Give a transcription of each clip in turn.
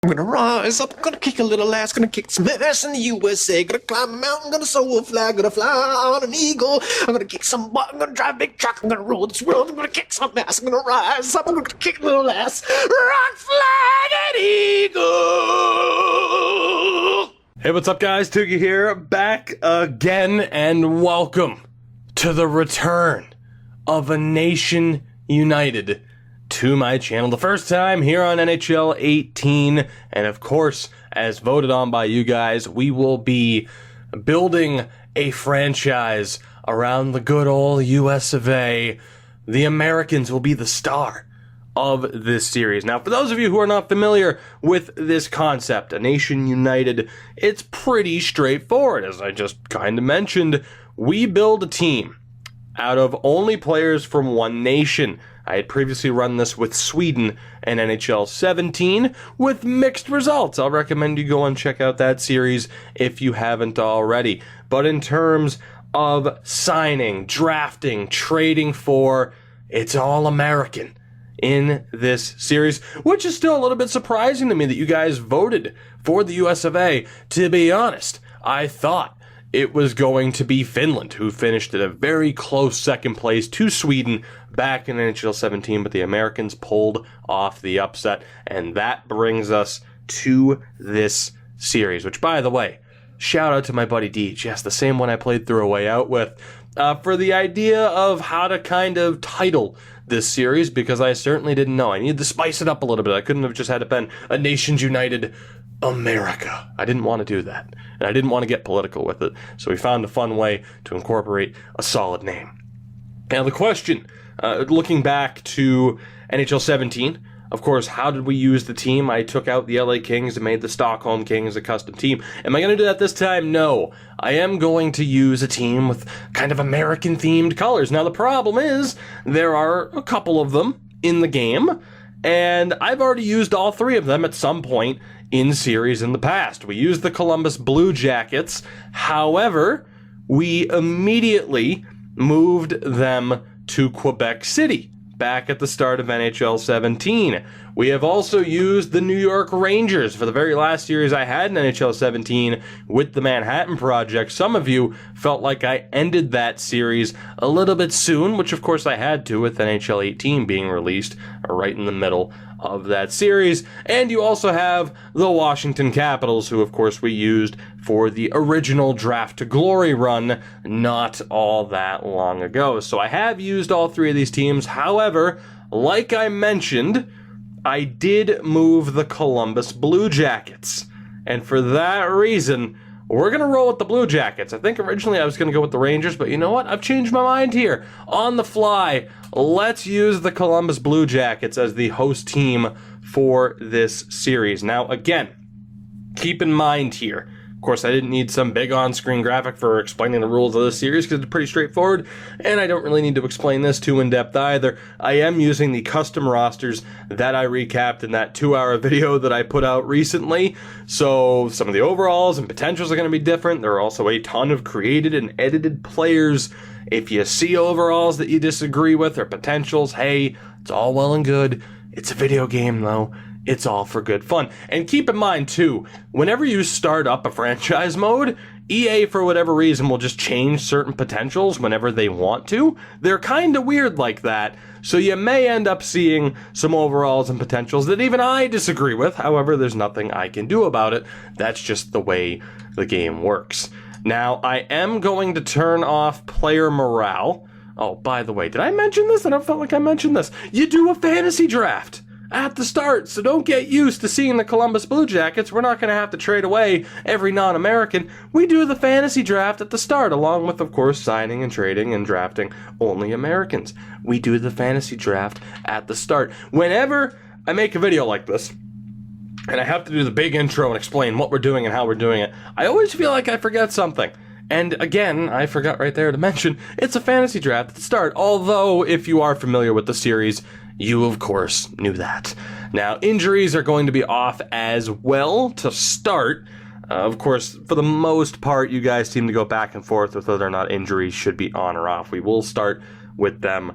I'm gonna rise up, I'm gonna kick a little ass, gonna kick some ass in the USA, gonna climb a mountain, gonna soar a flag, gonna fly on an eagle, I'm gonna kick some butt, I'm gonna drive a big truck, I'm gonna rule this world, I'm gonna kick some ass, I'm gonna rise up, I'm gonna kick a little ass, rock, flag, and eagle! Hey, what's up guys? Tookie here, back again, and welcome to the return of a nation united to my channel. The first time here on NHL 18, and of course, as voted on by you guys, we will be building a franchise around the good old US of A. The Americans will be the star of this series. Now, for those of you who are not familiar with this concept, a nation united, it's pretty straightforward. As I just kind of mentioned, we build a team out of only players from one nation. I had previously run this with Sweden and NHL 17 with mixed results. I'll recommend you go and check out that series if you haven't already. But in terms of signing, drafting, trading for, it's all American in this series, which is still a little bit surprising to me that you guys voted for the US of A. To be honest, I thought it was going to be Finland, who finished at a very close second place to Sweden back in NHL 17, but the Americans pulled off the upset, and that brings us to this series, which, by the way, shout out to my buddy Deej, yes, the same one I played through A Way Out with, for the idea of how to kind of title this series, because I certainly didn't know. I needed to spice it up a little bit. I couldn't have just had it been a Nations United America. I didn't want to do that, and I didn't want to get political with it, so we found a fun way to incorporate a solid name. Now the question, looking back to NHL 17, of course, how did we use the team? I took out the LA Kings and made the Stockholm Kings a custom team. Am I going to do that this time? No. I am going to use a team with kind of American-themed colors. Now the problem is, there are a couple of them in the game, and I've already used all three of them at some point in series in the past. We used the Columbus Blue Jackets. However, we immediately moved them to Quebec City back at the start of NHL 17. We have also used the New York Rangers for the very last series I had in NHL 17 with the Manhattan Project. Some of you felt like I ended that series a little bit soon, which of course I had to with NHL 18 being released right in the middle of that series. And you also have the Washington Capitals, who of course we used for the original Draft to Glory run not all that long ago. So I have used all three of these teams. However, like I mentioned, I did move the Columbus Blue Jackets. And for that reason, we're going to roll with the Blue Jackets. I think originally I was going to go with the Rangers, but you know what? I've changed my mind here. On the fly, let's use the Columbus Blue Jackets as the host team for this series. Now, again, keep in mind here, of course, I didn't need some big on-screen graphic for explaining the rules of this series because it's pretty straightforward, and I don't really need to explain this too in-depth either. I am using the custom rosters that I recapped in that 2-hour video that I put out recently, so some of the overalls and potentials are going to be different. There are also a ton of created and edited players. If you see overalls that you disagree with or potentials, hey, it's all well and good. It's a video game, though. It's all for good fun. And keep in mind, too, whenever you start up a franchise mode, EA, for whatever reason, will just change certain potentials whenever they want to. They're kind of weird like that, so you may end up seeing some overalls and potentials that even I disagree with. However, there's nothing I can do about it. That's just the way the game works. Now, I am going to turn off player morale. Oh, by the way, did I mention this? I don't feel like I mentioned this. You do a fantasy draft at the start, so don't get used to seeing the Columbus Blue Jackets. We're not going to have to trade away every non-American. We do the fantasy draft at the start, along with, of course, signing and trading and drafting only Americans. We do the fantasy draft at the start. Whenever I make a video like this, and I have to do the big intro and explain what we're doing and how we're doing it, I always feel like I forget something. And again, I forgot right there to mention, it's a fantasy draft at the start, although if you are familiar with the series, you, of course, knew that. Now, injuries are going to be off as well to start. Of course, for the most part, you guys seem to go back and forth with whether or not injuries should be on or off. We will start with them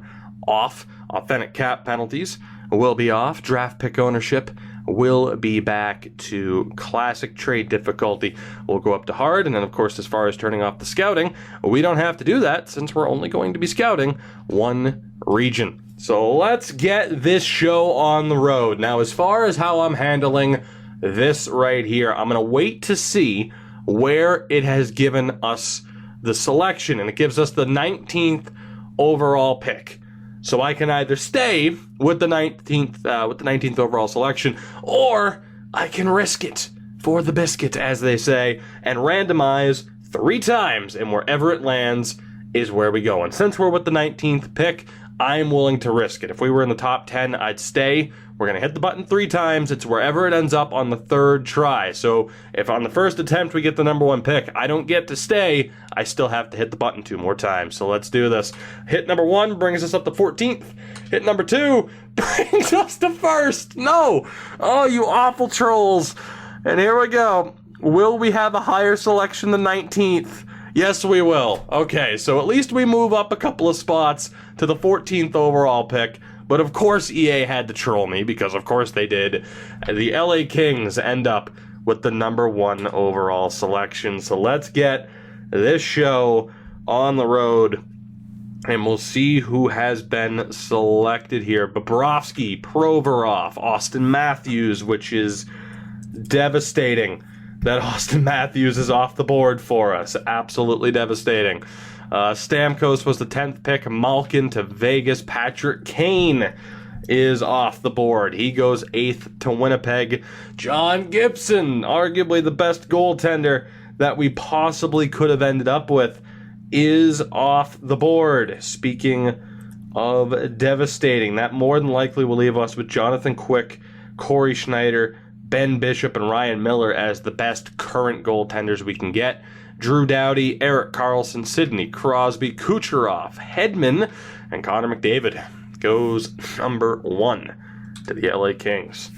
off. Authentic cap penalties will be off. Draft pick ownership will be back to classic trade difficulty. We'll go up to hard, and then of course as far as turning off the scouting, we don't have to do that since we're only going to be scouting one region. So let's get this show on the road. Now as far as how I'm handling this right here, I'm going to wait to see where it has given us the selection, and it gives us the 19th overall pick. So I can either stay with the 19th overall selection, or I can risk it for the biscuit, as they say, and randomize 3 times, and wherever it lands is where we go. And since we're with the 19th pick, I'm willing to risk it. If we were in the top 10, I'd stay. We're going to hit the button 3 times. It's wherever it ends up on the 3rd try. So if on the first attempt we get the number 1 pick, I don't get to stay. I still have to hit the button 2 more times. So let's do this. Hit number 1 brings us up to 14th. Hit number 2 brings us to 1st. No. Oh, you awful trolls. And here we go. Will we have a higher selection than 19th? Yes, we will. Okay, so at least we move up a couple of spots to the 14th overall pick. But of course EA had to troll me, because of course they did. The LA Kings end up with the number 1 overall selection. So let's get this show on the road, and we'll see who has been selected here. Bobrovsky, Provorov, Austin Matthews, which is devastating that Austin Matthews is off the board for us. Absolutely devastating. Stamkos was the 10th pick. Malkin to Vegas. Patrick Kane is off the board. He goes 8th to Winnipeg. John Gibson, arguably the best goaltender that we possibly could have ended up with, is off the board. Speaking of devastating, that more than likely will leave us with Jonathan Quick, Corey Schneider, Ben Bishop, and Ryan Miller as the best current goaltenders we can get. Drew Doughty, Erik Karlsson, Sidney Crosby, Kucherov, Hedman, and Connor McDavid goes number 1 to the LA Kings.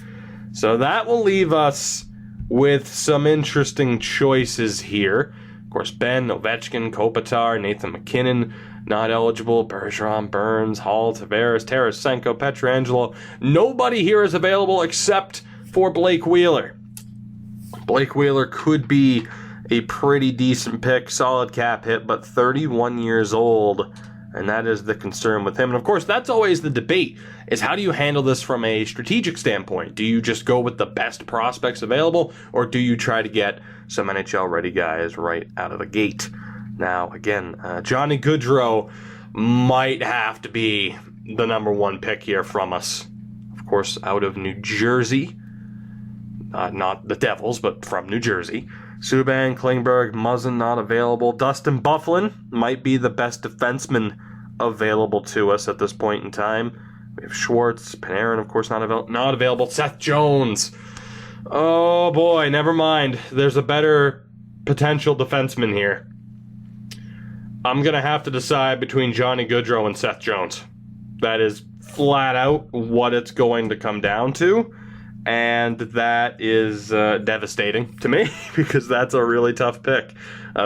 So that will leave us with some interesting choices here. Of course, Ben, Ovechkin, Kopitar, Nathan McKinnon, not eligible. Bergeron, Burns, Hall, Tavares, Tarasenko, Pietrangelo. Nobody here is available except for Blake Wheeler. Blake Wheeler could be a pretty decent pick, solid cap hit, but 31 years old, and that is the concern with him. And of course, that's always the debate, is how do you handle this from a strategic standpoint? Do you just go with the best prospects available, or do you try to get some NHL-ready guys right out of the gate? Now, again, Johnny Gaudreau might have to be the number 1 pick here from us. Of course, out of New Jersey. Not the Devils, but from New Jersey. Subban, Klingberg, Muzzin not available. Dustin Byfuglien might be the best defenseman available to us at this point in time. We have Schwartz, Panarin, of course, not available. Seth Jones. Oh boy, never mind. There's a better potential defenseman here. I'm going to have to decide between Johnny Gaudreau and Seth Jones. That is flat out what it's going to come down to. And that is devastating to me, because that's a really tough pick.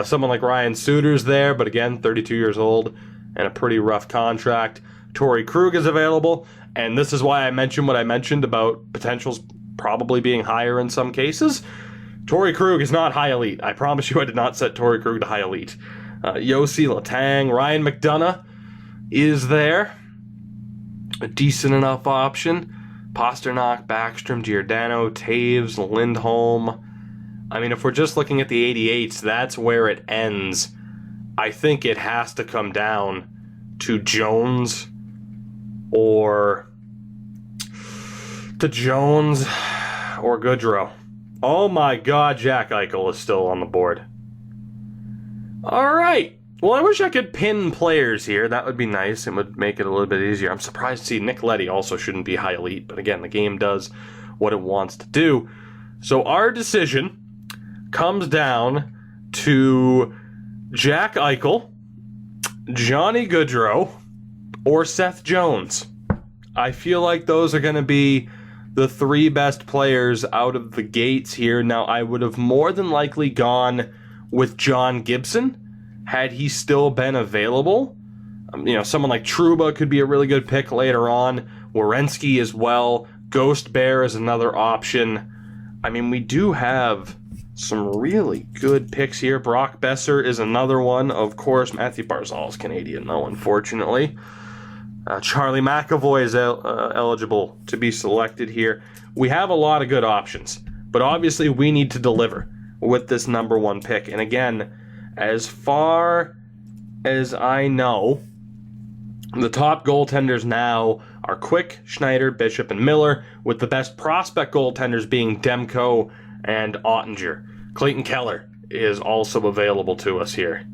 Someone like Ryan Suter's there, but again, 32 years old and a pretty rough contract. Torrey Krug is available, and this is why I mentioned what I mentioned about potentials probably being higher in some cases. Torrey Krug is not high elite. I promise you I did not set Torrey Krug to high elite. Yossi Letang, Ryan McDonough is there. A decent enough option. Pasternak, Backstrom, Giordano, Taves, Lindholm. I mean, if we're just looking at the 88s, that's where it ends. I think it has to come down to Jones or Gaudreau. Oh my God, Jack Eichel is still on the board. All right. Well, I wish I could pin players here. That would be nice. It would make it a little bit easier. I'm surprised to see Nick Leddy also shouldn't be high elite. But again, the game does what it wants to do. So our decision comes down to Jack Eichel, Johnny Gaudreau, or Seth Jones. I feel like those are going to be the 3 best players out of the gates here. Now, I would have more than likely gone with John Gibson had he still been available. Someone like Trouba could be a really good pick later on. Werenski as well. Ghost Bear is another option. I mean, we do have some really good picks here. Brock Besser is another one. Of course, Matthew Barzal is Canadian, though, unfortunately. Charlie McAvoy is eligible to be selected here. We have a lot of good options, but obviously we need to deliver with this number one pick. And again, as far as I know, the top goaltenders now are Quick, Schneider, Bishop, and Miller, with the best prospect goaltenders being Demko and Ottinger. Clayton Keller is also available to us here.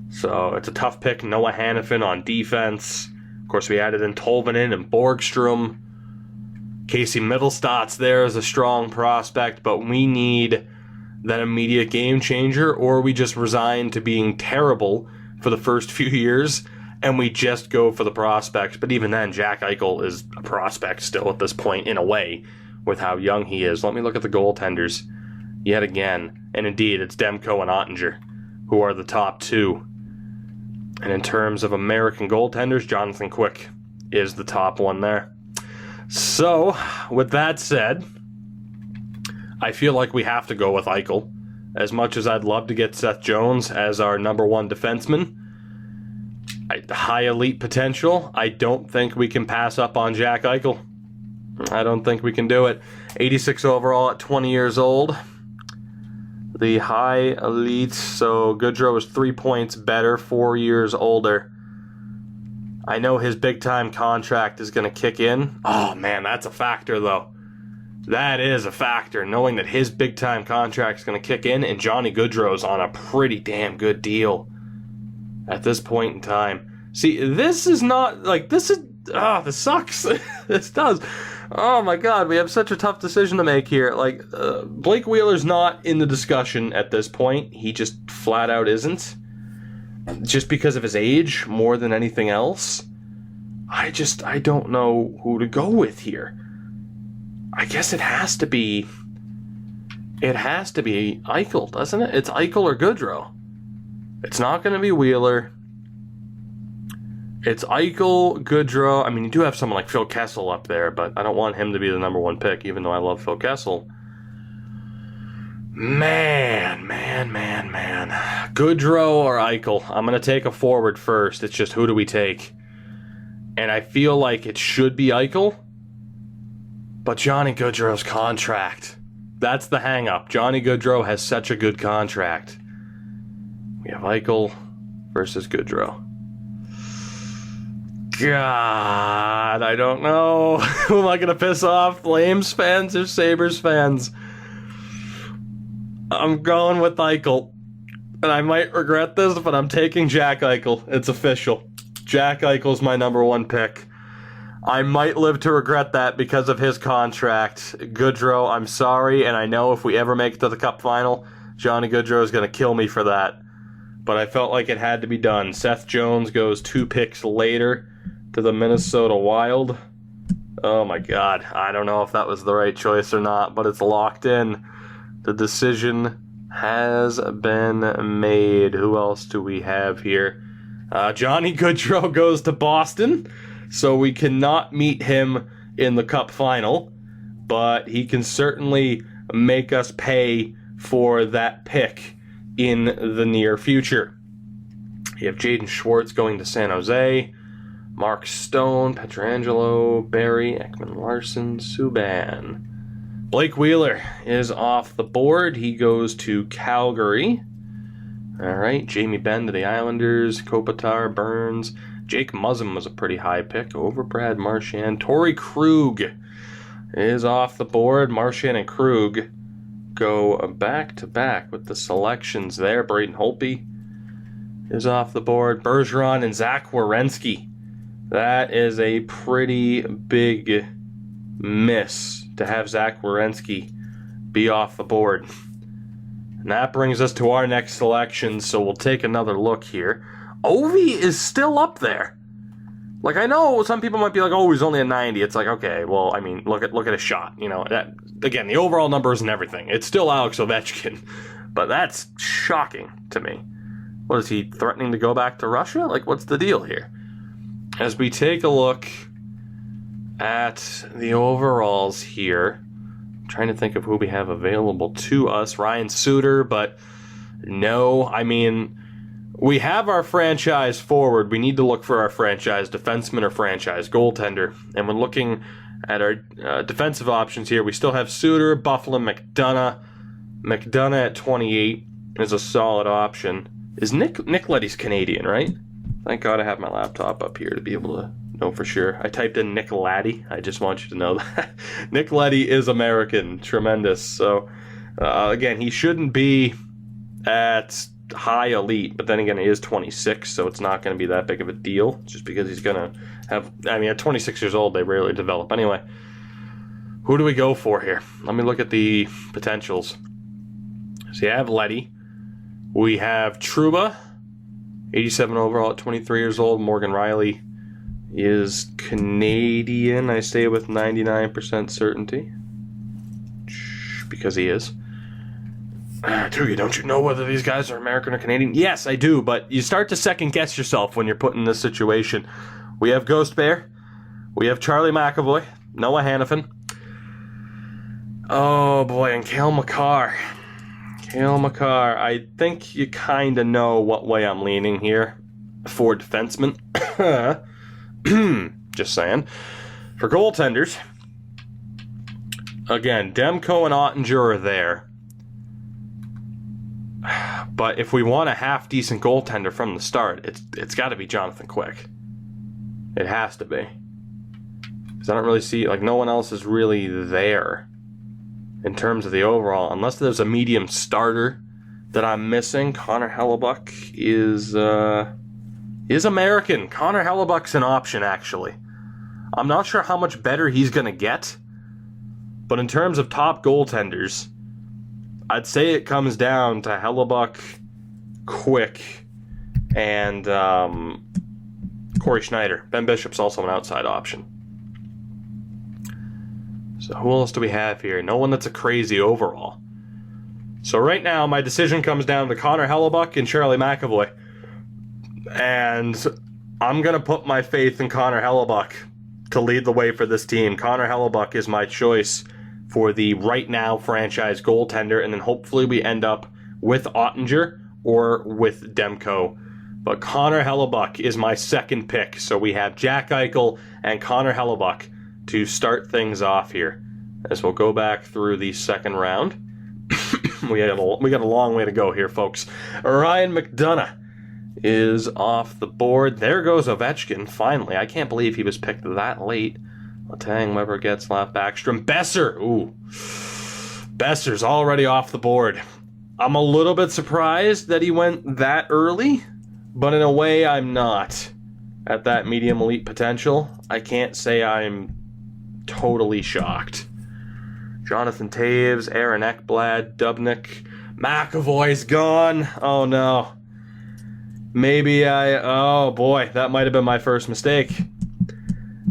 So it's a tough pick. Noah Hannafin on defense. Of course, we added in Tolvanen and Borgstrom. Casey Middlestad's there as a strong prospect, but we need that immediate game changer, or we just resign to being terrible for the first few years and we just go for the prospects. But even then, Jack Eichel is a prospect still at this point, in a way, with how young he is. Let me look at the goaltenders yet again. And indeed, it's Demko and Ottinger who are the top two. And in terms of American goaltenders, Jonathan Quick is the top one there. So, with that said, I feel like we have to go with Eichel. As much as I'd love to get Seth Jones as our number one defenseman, high elite potential, I don't think we can pass up on Jack Eichel. I don't think we can do it. 86 overall at 20 years old. The high elite, so Goodrow is 3 points better, 4 years older. I know his big-time contract is going to kick in. Oh, man, that's a factor, though. That is a factor, knowing that his big-time contract is going to kick in, and Johnny Goodrow's on a pretty damn good deal at this point in time. See, this is not, like, this sucks. This does. Oh, my God, we have such a tough decision to make here. Like, Blake Wheeler's not in the discussion at this point. He just flat out isn't. Just because of his age, more than anything else. I don't know who to go with here. I guess it has to be Eichel, doesn't it? It's Eichel or Goodrow. It's not going to be Wheeler. It's Eichel, Goodrow. I mean, you do have someone like Phil Kessel up there, but I don't want him to be the number one pick, even though I love Phil Kessel. Man. Goodrow or Eichel? I'm going to take a forward first. It's just, who do we take? And I feel like it should be Eichel. But Johnny Goodrow's contract. That's the hang-up. Johnny Goodrow has such a good contract. We have Eichel versus Goodrow. God, I don't know. Who am I going to piss off? Flames fans or Sabres fans? I'm going with Eichel. And I might regret this, but I'm taking Jack Eichel. It's official. Jack Eichel's my number one pick. I might live to regret that because of his contract. Goodrow, I'm sorry, and I know if we ever make it to the Cup final, Johnny Goodrow is going to kill me for that. But I felt like it had to be done. Seth Jones goes 2 picks later to the Minnesota Wild. Oh my God, I don't know if that was the right choice or not, but it's locked in. The decision has been made. Who else do we have here? Johnny Goodrow goes to Boston. So we cannot meet him in the Cup final, but he can certainly make us pay for that pick in the near future. You have Jaden Schwartz going to San Jose, Mark Stone, Pietrangelo, Barry, Ekman-Larsson, Subban. Blake Wheeler is off the board. He goes to Calgary. All right, Jamie Benn to the Islanders, Kopitar, Burns. Jake Muzzin was a pretty high pick over Brad Marchand. Torrey Krug is off the board. Marchand and Krug go back-to-back with the selections there. Braden Holtby is off the board. Bergeron and Zach Werenski. That is a pretty big miss to have Zach Werenski be off the board. And that brings us to our next selection, so we'll take another look here. Ovi is still up there. Like, I know some people might be like, oh, he's only a 90. It's like, okay, well, I mean, look at his shot. You know, that, again, the overall numbers and everything. It's still Alex Ovechkin. But that's shocking to me. What, is he threatening to go back to Russia? Like, what's the deal here? As we take a look at the overalls here, I'm trying to think of who we have available to us. Ryan Suter, but no. I mean, we have our franchise forward. We need to look for our franchise defenseman or franchise goaltender. And when looking at our defensive options here, we still have Suter, Bufflin, McDonough. McDonough at 28 is a solid option. Is Nick Leddy's Canadian, right? Thank God I have my laptop up here to be able to know for sure. I typed in Nick Laddie. I just want you to know that. Nick Leddy is American. Tremendous. So, again, he shouldn't be at high elite, but then again, he is 26, so it's not going to be that big of a deal, just because he's going to have, I mean, at 26 years old, they rarely develop. Anyway, who do we go for here? Let me look at the potentials. So you have Leddy. We have Trouba, 87 overall at 23 years old. Morgan Riley is Canadian, I say with 99% certainty, because he is. Toogie, don't you know whether these guys are American or Canadian? Yes, I do, but you start to second guess yourself when you're put in this situation. We have Ghost Bear. We have Charlie McAvoy. Noah Hannafin. Oh boy, and Cale Makar. Cale Makar. I think you kind of know what way I'm leaning here for defensemen. Just saying. For goaltenders, again, Demko and Ottinger are there. But if we want a half-decent goaltender from the start, it's got to be Jonathan Quick. It has to be. Because I don't really see, like, no one else is really there in terms of the overall. Unless there's a medium starter that I'm missing. Connor Hellebuck is American. Connor Hellebuck's an option, actually. I'm not sure how much better he's going to get. But in terms of top goaltenders, I'd say it comes down to Hellebuck, Quick, and Corey Schneider. Ben Bishop's also an outside option. So who else do we have here? No one that's a crazy overall. So right now, my decision comes down to Connor Hellebuck and Charlie McAvoy. And I'm going to put my faith in Connor Hellebuck to lead the way for this team. Connor Hellebuck is my choice for the right now franchise goaltender, and then hopefully we end up with Ottinger or with Demko. But Connor Hellebuck is my second pick, so we have Jack Eichel and Connor Hellebuck to start things off here. As we'll go back through the second round. we got a long way to go here, folks. Ryan McDonough is off the board. There goes Ovechkin, finally. I can't believe he was picked that late. Letang, Weber, Getzlaf, Backstrom, Besser. Ooh, Besser's already off the board. I'm a little bit surprised that he went that early, but in a way I'm not. At that medium elite potential, I can't say I'm totally shocked. Jonathan Taves, Aaron Ekblad, Dubnyk, McAvoy's gone. Oh no. Oh boy, that might have been my first mistake.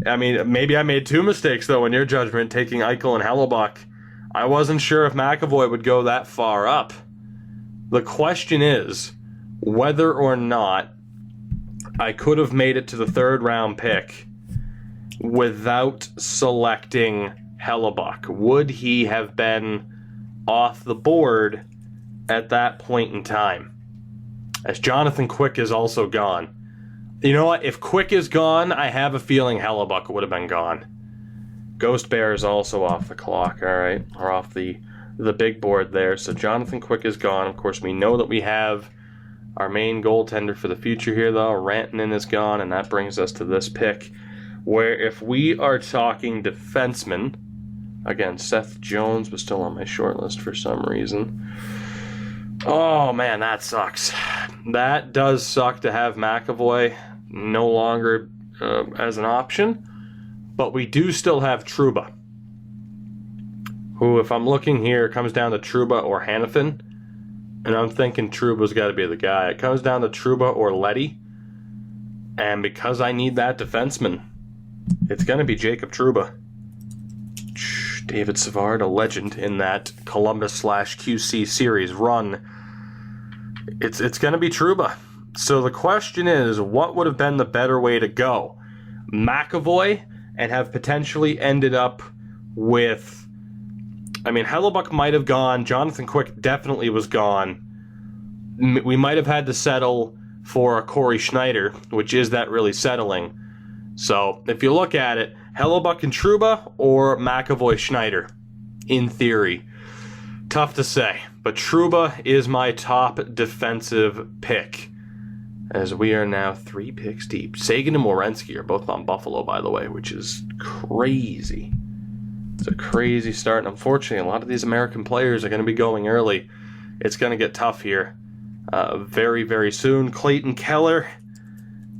I mean, maybe I made two mistakes, though, in your judgment, taking Eichel and Hellebuck. I wasn't sure if McAvoy would go that far up. The question is whether or not I could have made it to the third round pick without selecting Hellebuck. Would he have been off the board at that point in time? As Jonathan Quick is also gone. You know what? If Quick is gone, I have a feeling Hellebuck would have been gone. Ghost Bear is also off the clock, all right? Or off the big board there. So Jonathan Quick is gone. Of course, we know that we have our main goaltender for the future here, though. Rantanen is gone, and that brings us to this pick, where if we are talking defensemen, again, Seth Jones was still on my short list for some reason. Oh, man, that sucks. That does suck to have McAvoy no longer as an option, but we do still have Trouba, who, if I'm looking here, comes down to Trouba or Hannafin, and I'm thinking Trouba's got to be the guy. It comes down to Trouba or Leddy, and because I need that defenseman, it's going to be Jacob Trouba. David Savard, a legend in that Columbus/QC series run. It's going to be Trouba. So the question is, what would have been the better way to go? McAvoy and have potentially ended up with, I mean, Hellebuck might have gone. Jonathan Quick definitely was gone. We might have had to settle for a Corey Schneider, which is that really settling. So if you look at it, Hellebuck and Trouba or McAvoy Schneider, in theory. Tough to say, but Trouba is my top defensive pick, as we are now 3 picks deep. Sagan and Werenski are both on Buffalo, by the way, which is crazy. It's a crazy start, and unfortunately, a lot of these American players are going to be going early. It's going to get tough here very, very soon. Clayton Keller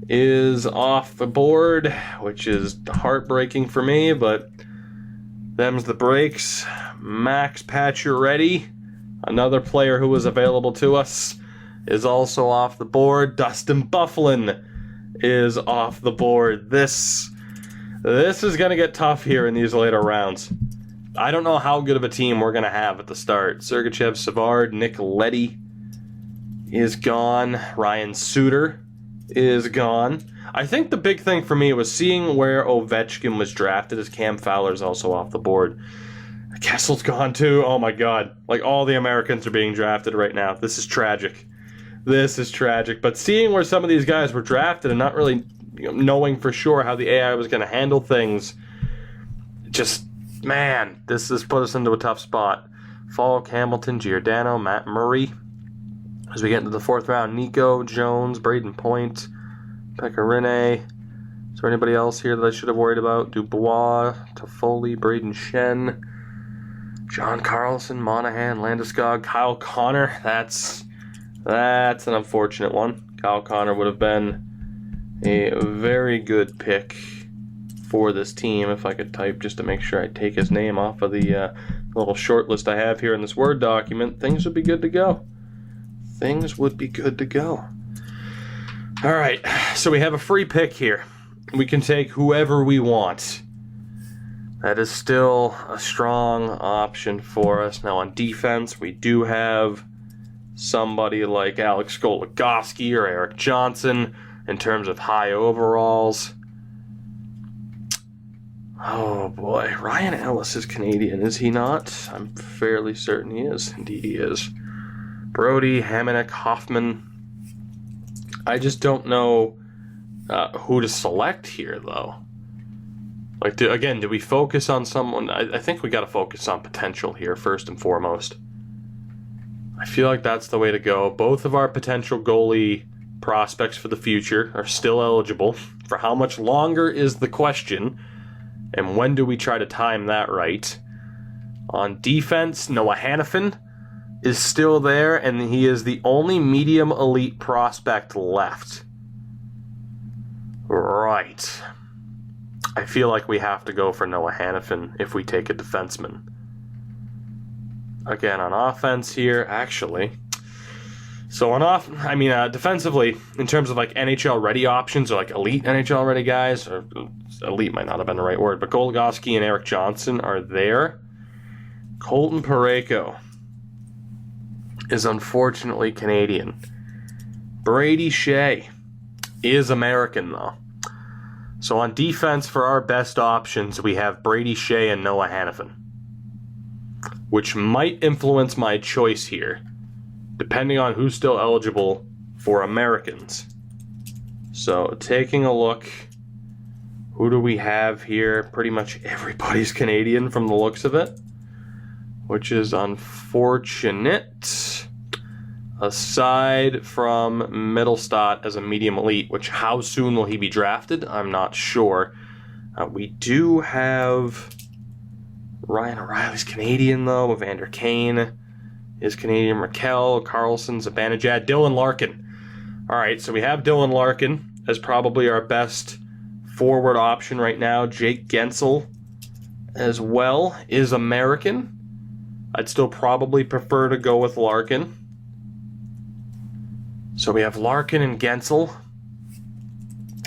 is off the board, which is heartbreaking for me, but them's the breaks. Max Pacioretty, another player who was available to us, is also off the board. Dustin Byfuglien is off the board. This is going to get tough here in these later rounds. I don't know how good of a team we're going to have at the start. Sergachev, Savard, Nick Leddy is gone. Ryan Suter is gone. I think the big thing for me was seeing where Ovechkin was drafted, as Cam Fowler's also off the board. Kessel's gone too. Oh my god. Like, all the Americans are being drafted right now. This is tragic. This is tragic. But seeing where some of these guys were drafted and not really knowing for sure how the AI was going to handle things, just, man, this has put us into a tough spot. Falk, Hamilton, Giordano, Matt Murray. As we get into the 4th round, Nico, Jones, Braden Point, Pecorine. Is there anybody else here that I should have worried about? Dubois, Toffoli, Braden Shen, John Carlson, Monahan, Landeskog, Kyle Connor. That's an unfortunate one. Kyle Connor would have been a very good pick for this team if I could type just to make sure I take his name off of the little short list I have here in this Word document. Things would be good to go. Things would be good to go. All right, so we have a free pick here. We can take whoever we want. That is still a strong option for us. Now on defense, we do have somebody like Alex Goligoski or Eric Johnson in terms of high overalls. Oh boy, Ryan Ellis is Canadian, is he not? I'm fairly certain he is. Indeed he is. Brody, Hamonic, Hoffman. I just don't know who to select here, though. Like, do we focus on someone? I think we got to focus on potential here, first and foremost. I feel like that's the way to go. Both of our potential goalie prospects for the future are still eligible. For how much longer is the question, and when do we try to time that right? On defense, Noah Hannafin is still there, and he is the only medium elite prospect left. Right. I feel like we have to go for Noah Hannafin if we take a defenseman. Again, on offense here, actually. So defensively, in terms of like NHL ready options or like elite NHL ready guys, or elite might not have been the right word, but Goligoski and Eric Johnson are there. Colton Parayko is unfortunately Canadian. Brady Shea is American, though. So on defense, for our best options, we have Brady Shea and Noah Hannafin, which might influence my choice here, depending on who's still eligible for Americans. So taking a look, who do we have here? Pretty much everybody's Canadian from the looks of it, which is unfortunate. Aside from Mittelstadt as a medium elite, which how soon will he be drafted? I'm not sure. We do have Ryan O'Reilly's Canadian, though. Evander Kane is Canadian. Raquel, Carlson, Zibanejad, Dylan Larkin. All right, so we have Dylan Larkin as probably our best forward option right now. Jake Gensel as well is American. I'd still probably prefer to go with Larkin. So we have Larkin and Gensel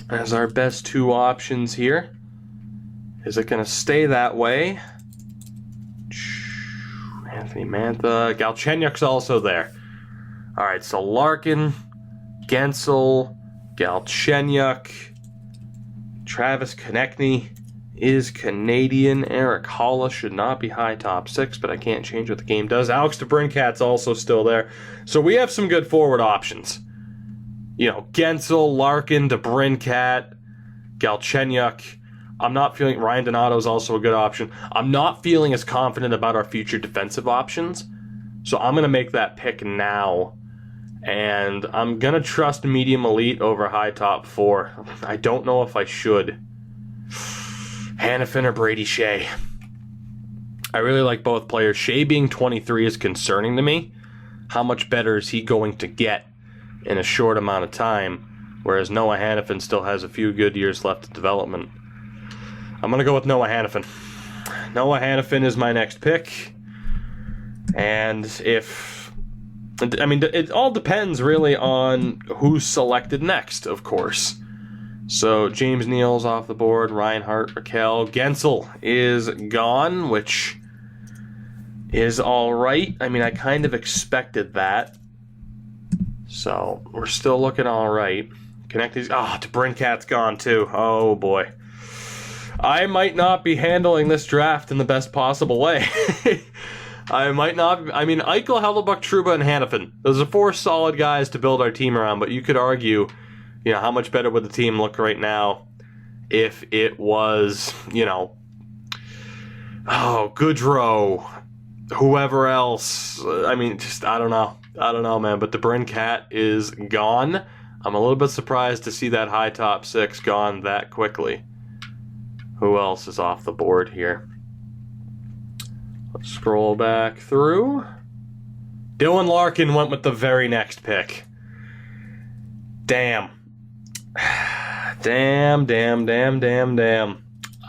as our best two options here. Is it going to stay that way? Anthony Mantha. Galchenyuk's also there. All right, so Larkin, Gensel, Galchenyuk, Travis Konechny is Canadian. Eric Holla should not be high top 6, but I can't change what the game does. Alex DeBrincat's also still there. So we have some good forward options. You know, Gensel, Larkin, DeBrincat, Galchenyuk. I'm not feeling... Ryan Donato is also a good option. I'm not feeling as confident about our future defensive options. So I'm going to make that pick now. And I'm going to trust medium elite over high top 4. I don't know if I should. Hanifin or Brady Shea. I really like both players. Shea being 23 is concerning to me. How much better is he going to get in a short amount of time? Whereas Noah Hanifin still has a few good years left of development. I'm going to go with Noah Hanifin. Noah Hanifin is my next pick. And if... I mean, it all depends really on who's selected next, of course. So, James Neal's off the board, Reinhart, Raquel. Gensel is gone, which is alright. I mean, I kind of expected that. So, we're still looking alright. Connected. DeBrincat's gone too. Oh, boy. I might not be handling this draft in the best possible way. I might not. I mean, Eichel, Hellebuck, Trouba, and Hanifin. Those are 4 solid guys to build our team around, but you could argue... You know, how much better would the team look right now if it was, Goodrow, whoever else. I mean, I don't know, man. But DeBrincat is gone. I'm a little bit surprised to see that high top 6 gone that quickly. Who else is off the board here? Let's scroll back through. Dylan Larkin went with the very next pick. Damn. Damn.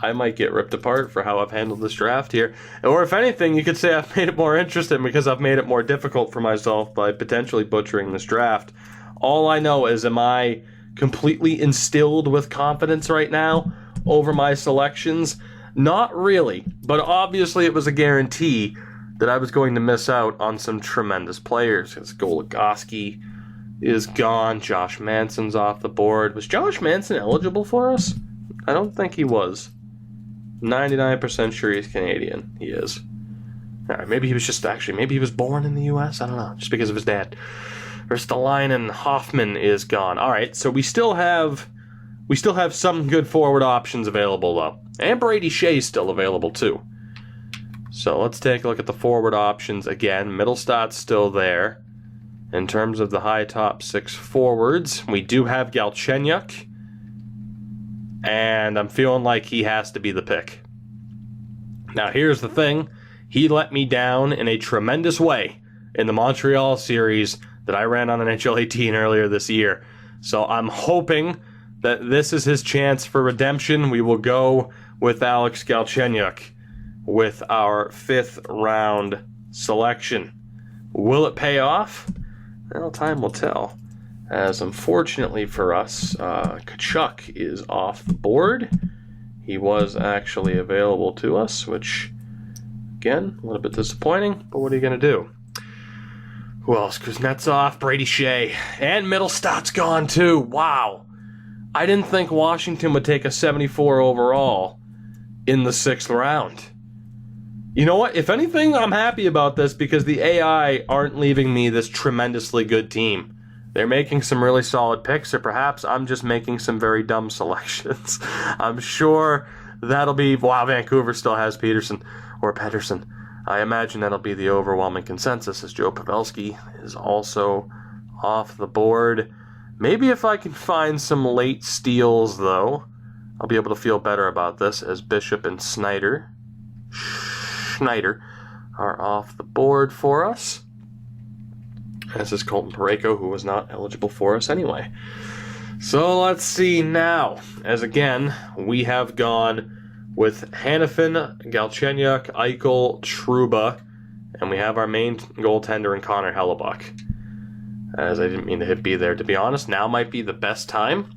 I might get ripped apart for how I've handled this draft here. Or if anything, you could say I've made it more interesting because I've made it more difficult for myself by potentially butchering this draft. All I know is, am I completely instilled with confidence right now over my selections? Not really, but obviously it was a guarantee that I was going to miss out on some tremendous players. It's Goligoski is gone. Josh Manson's off the board. Was Josh Manson eligible for us? I don't think he was. 99% sure he's Canadian. He is. Alright, maybe he was born in the US? I don't know. Just because of his dad. Ristolainen, Hoffman is gone. Alright, so we still have some good forward options available, though. And Brady Shea's still available, too. So let's take a look at the forward options again. Middlestad's still there. In terms of the high top 6 forwards, we do have Galchenyuk, and I'm feeling like he has to be the pick. Now, here's the thing. He let me down in a tremendous way in the Montreal series that I ran on NHL 18 earlier this year. So I'm hoping that this is his chance for redemption. We will go with Alex Galchenyuk with our 5th round selection. Will it pay off? Well, time will tell. As unfortunately for us, Tkachuk is off the board. He was actually available to us, which, again, a little bit disappointing, but what are you going to do? Who else? Kuznetsov, Brady Shea, and Middlestad's gone too. Wow. I didn't think Washington would take a 74 overall in the 6th round. You know what? If anything, I'm happy about this because the AI aren't leaving me this tremendously good team. They're making some really solid picks, or perhaps I'm just making some very dumb selections. I'm sure that'll be... Wow, Vancouver still has Pedersen. I imagine that'll be the overwhelming consensus, as Joe Pavelski is also off the board. Maybe if I can find some late steals, though, I'll be able to feel better about this, as Bishop and Schneider are off the board for us. This is Colton Parayko, who was not eligible for us anyway. So let's see now, as again, we have gone with Hanifin, Galchenyuk, Eichel, Trouba, and we have our main goaltender in Connor Hellebuck. As I didn't mean to hit B there. To be honest, now might be the best time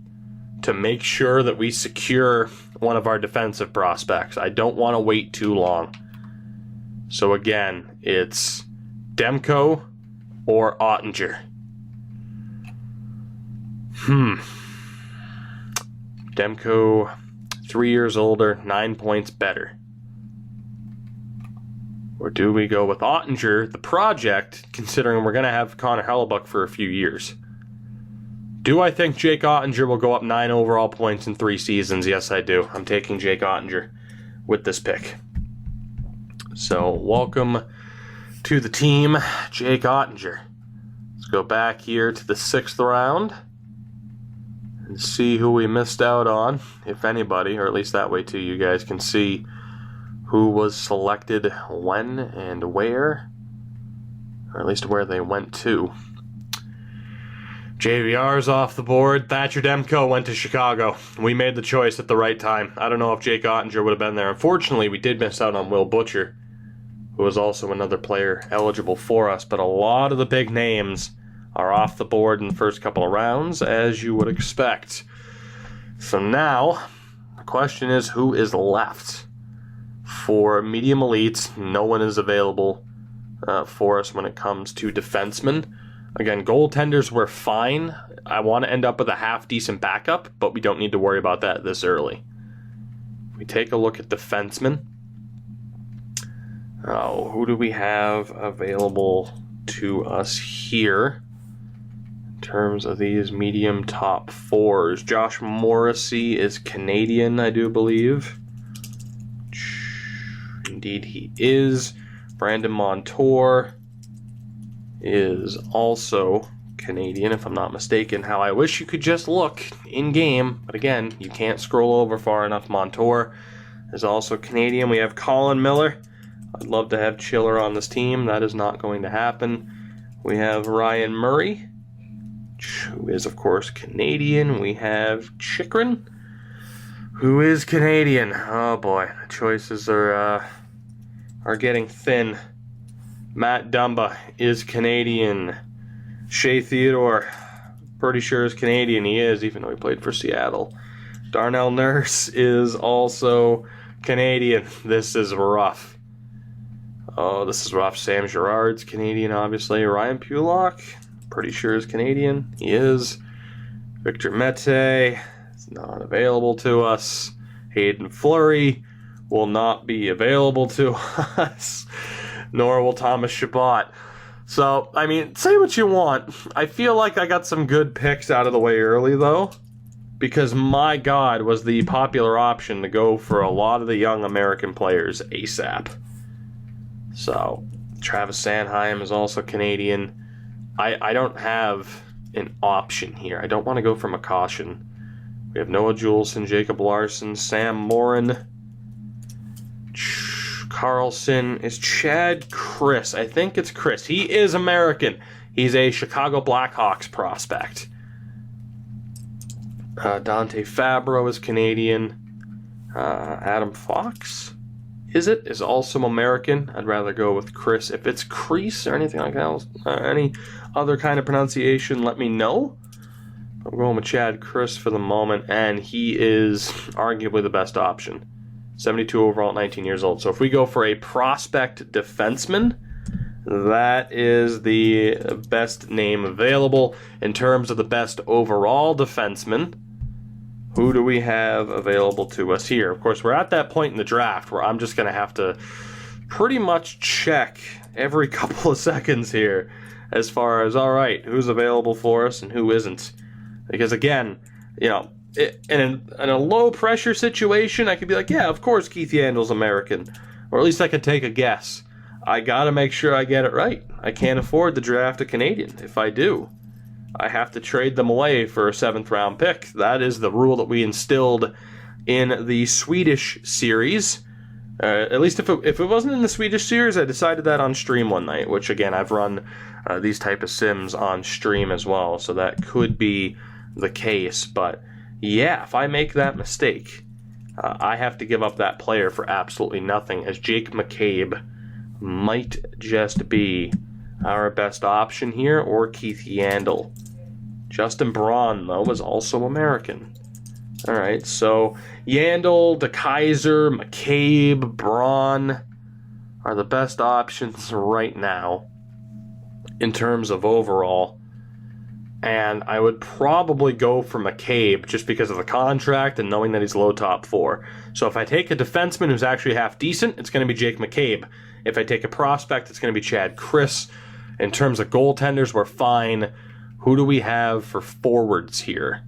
to make sure that we secure one of our defensive prospects. I don't want to wait too long. So again, it's Demko or Ottinger. Demko, 3 years older, 9 points better? Or do we go with Ottinger, the project, considering we're going to have Connor Hellebuck for a few years? Do I think Jake Ottinger will go up 9 overall points in 3 seasons? Yes, I do. I'm taking Jake Ottinger with this pick. So, welcome to the team, Jake Ottinger. Let's go back here to the 6th round and see who we missed out on, if anybody, or at least that way too you guys can see who was selected when and where, or at least where they went to. JVR's off the board. Thatcher Demko went to Chicago. We made the choice at the right time. I don't know if Jake Ottinger would have been there. Unfortunately, we did miss out on Will Butcher, who was also another player eligible for us, but a lot of the big names are off the board in the first couple of rounds, as you would expect. So now, the question is, who is left? For medium elites, no one is available for us when it comes to defensemen. Again, goaltenders were fine. I want to end up with a half-decent backup, but we don't need to worry about that this early. If we take a look at defensemen, who do we have available to us here in terms of these medium top fours? Josh Morrissey is Canadian, I do believe. Indeed, he is. Brandon Montour is also Canadian, if I'm not mistaken. How I wish you could just look in-game, but again, you can't scroll over far enough. Montour is also Canadian. We have Colin Miller. I'd love to have Chiller on this team. That is not going to happen. We have Ryan Murray, who is, of course, Canadian. We have Chikrin, who is Canadian. Oh boy, the choices are getting thin. Matt Dumba is Canadian. Shea Theodore, pretty sure is Canadian. He is, even though he played for Seattle. Darnell Nurse is also Canadian. This is rough. Oh, this is rough. Sam Girard's Canadian, obviously. Ryan Pulock, pretty sure is Canadian. He is. Victor Mete is not available to us. Hayden Fleury will not be available to us. Nor will Thomas Chabot. So, I mean, say what you want. I feel like I got some good picks out of the way early, though, because my God was the popular option to go for a lot of the young American players ASAP. So, Travis Sanheim is also Canadian. I don't have an option here. I don't want to go for McCaution. We have Noah Juleson, Jacob Larson, Sam Morin, Carlson. Is Chad Chris? I think it's Chris. He is American. He's a Chicago Blackhawks prospect. Dante Fabro is Canadian. Adam Fox, is also American. I'd rather go with Chris. If it's Crease or anything like that, any other kind of pronunciation, let me know. I'm going with Chad Chris for the moment, and he is arguably the best option. 72 overall at 19 years old. So if we go for a prospect defenseman, that is the best name available. In terms of the best overall defenseman, who do we have available to us here? Of course, we're at that point in the draft where I'm just going to have to pretty much check every couple of seconds here as far as, all right, who's available for us and who isn't. Because again, you know, in a low-pressure situation, I could be like, yeah, of course Keith Yandel's American. Or at least I could take a guess. I got to make sure I get it right. I can't afford to draft a Canadian. If I do, I have to trade them away for a 7th-round pick. That is the rule that we instilled in the Swedish series. At least if it wasn't in the Swedish series, I decided that on stream one night, which, again, I've run these type of sims on stream as well, so that could be the case. But yeah, if I make that mistake, I have to give up that player for absolutely nothing, as Jake McCabe might just be our best option here, or Keith Yandel. Justin Braun, though, is also American. All right, so Yandel, DeKaiser, McCabe, Braun are the best options right now in terms of overall. And I would probably go for McCabe just because of the contract and knowing that he's low top four. So if I take a defenseman who's actually half decent, it's going to be Jake McCabe. If I take a prospect, it's going to be Chad Chris. In terms of goaltenders, we're fine. Who do we have for forwards here?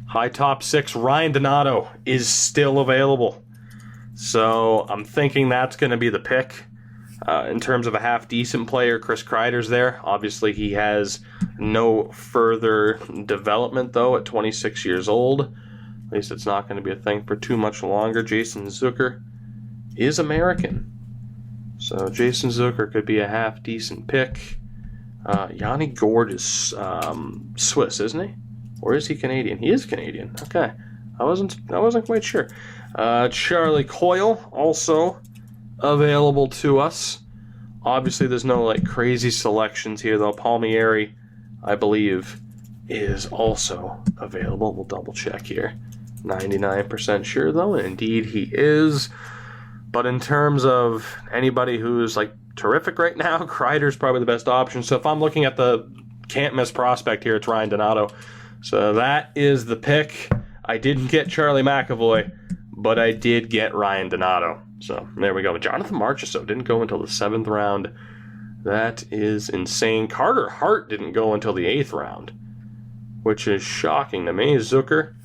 High top six, Ryan Donato is still available. So I'm thinking that's going to be the pick. In terms of a half-decent player, Chris Kreider's there. Obviously, he has no further development, though, at 26 years old. At least it's not going to be a thing for too much longer. Jason Zucker is American. So Jason Zucker could be a half-decent pick. Yanni Gord is Swiss, isn't he? Or is he Canadian? He is Canadian. Okay. I wasn't quite sure. Charlie Coyle, also available to us. Obviously, there's no crazy selections here, though. Palmieri, I believe, is also available. We'll double check here. 99% sure, though, and indeed he is. But in terms of anybody who's terrific right now, Kreider's probably the best option. So if I'm looking at the can't miss prospect here, it's Ryan Donato. So that is the pick. I didn't get Charlie McAvoy, but I did get Ryan Donato. So there we go. Jonathan Marchessault didn't go until the 7th round. That is insane. Carter Hart didn't go until the 8th round, which is shocking to me. Zucker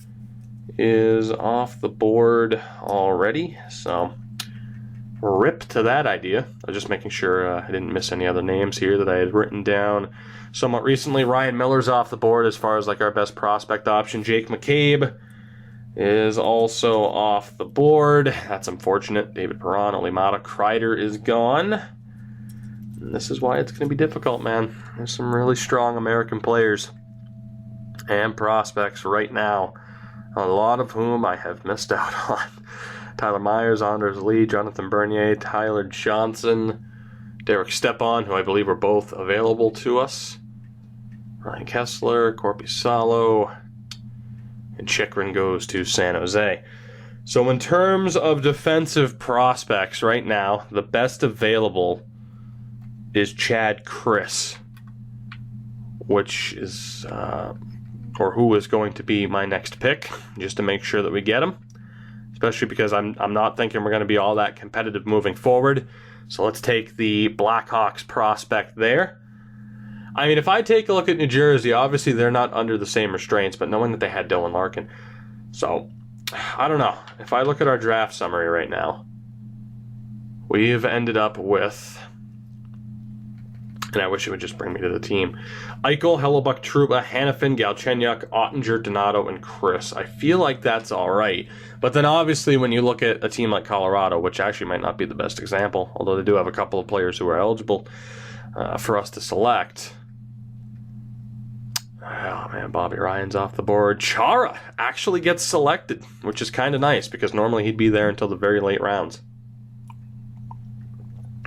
is off the board already. So rip to that idea. I was just making sure I didn't miss any other names here that I had written down somewhat recently. Ryan Miller's off the board as far as our best prospect option. Jake McCabe is also off the board. That's unfortunate. David Perron, Olimata, Kreider is gone. And this is why it's going to be difficult, man. There's some really strong American players and prospects right now, a lot of whom I have missed out on. Tyler Myers, Anders Lee, Jonathan Bernier, Tyler Johnson, Derek Stepan, who I believe are both available to us. Ryan Kessler, Korpisalo, and Chikrin goes to San Jose. So in terms of defensive prospects right now, the best available is Chad Chris, which is, or who is going to be my next pick, just to make sure that we get him. Especially because I'm not thinking we're going to be all that competitive moving forward. So let's take the Blackhawks prospect there. I mean, if I take a look at New Jersey, obviously they're not under the same restraints, but knowing that they had Dylan Larkin. So, I don't know. If I look at our draft summary right now, we've ended up with, and I wish it would just bring me to the team, Eichel, Hellebuck, Trouba, Hannafin, Galchenyuk, Ottinger, Donato, and Chris. I feel like that's all right. But then obviously when you look at a team like Colorado, which actually might not be the best example, although they do have a couple of players who are eligible for us to select. Oh man, Bobby Ryan's off the board. Chara actually gets selected, which is kind of nice because normally he'd be there until the very late rounds.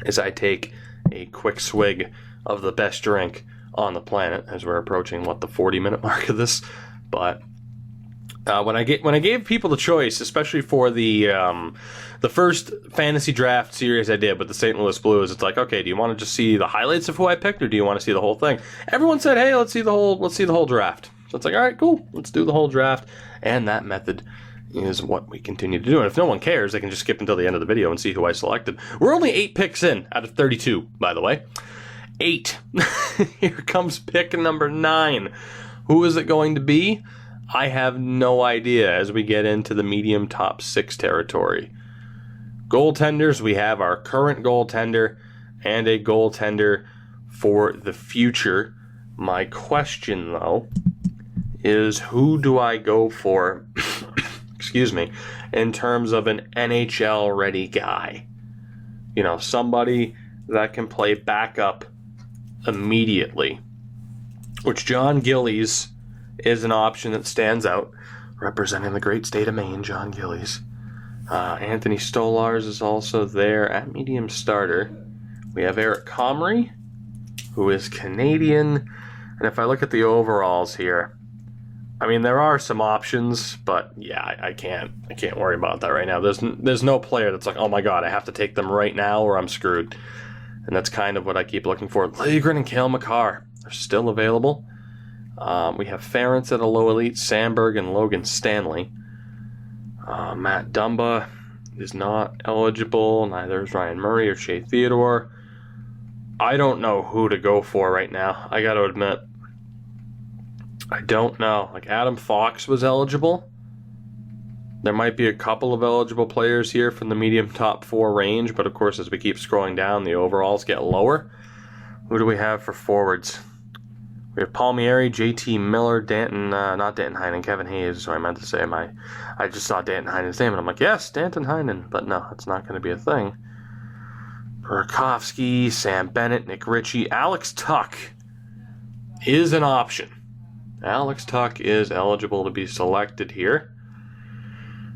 As I take a quick swig of the best drink on the planet, as we're approaching the 40-minute mark of this. But when I gave people the choice, especially for the first fantasy draft series I did with the St. Louis Blues, it's okay, do you want to just see the highlights of who I picked, or do you want to see the whole thing? Everyone said, hey, let's see the whole draft. So it's all right, cool, let's do the whole draft, and that method is what we continue to do. And if no one cares, they can just skip until the end of the video and see who I selected. We're only 8 picks in out of 32, by the way. 8. Here comes pick number 9. Who is it going to be? I have no idea as we get into the medium top 6 territory. Goaltenders, we have our current goaltender and a goaltender for the future. My question, though, is who do I go for, excuse me, in terms of an NHL-ready guy? You know, somebody that can play backup immediately, which John Gillies is an option that stands out, representing the great state of Maine, John Gillies. Anthony Stolars is also there at medium starter. We have Eric Comrie, who is Canadian, and if I look at the overalls here, I mean, there are some options, but yeah, I can't worry about that right now. There's no player that's oh my god, I have to take them right now or I'm screwed. And that's kind of what I keep looking for. Liljegren and Cale Makar are still available. We have Ferentz at a low elite, Sandberg and Logan Stanley. Matt Dumba is not eligible. Neither is Ryan Murray or Shea Theodore. I don't know who to go for right now. I got to admit, I don't know. Like, Adam Fox was eligible. There might be a couple of eligible players here from the medium top 4 range, but of course, as we keep scrolling down, the overalls get lower. Who do we have for forwards? We have Palmieri, JT Miller, not Danton Heinen, Kevin Hayes is what I meant to say. I just saw Danton Heinen's name, and I'm like, yes, Danton Heinen, but no, it's not going to be a thing. Burakovsky, Sam Bennett, Nick Ritchie, Alex Tuck is an option. Alex Tuck is eligible to be selected here.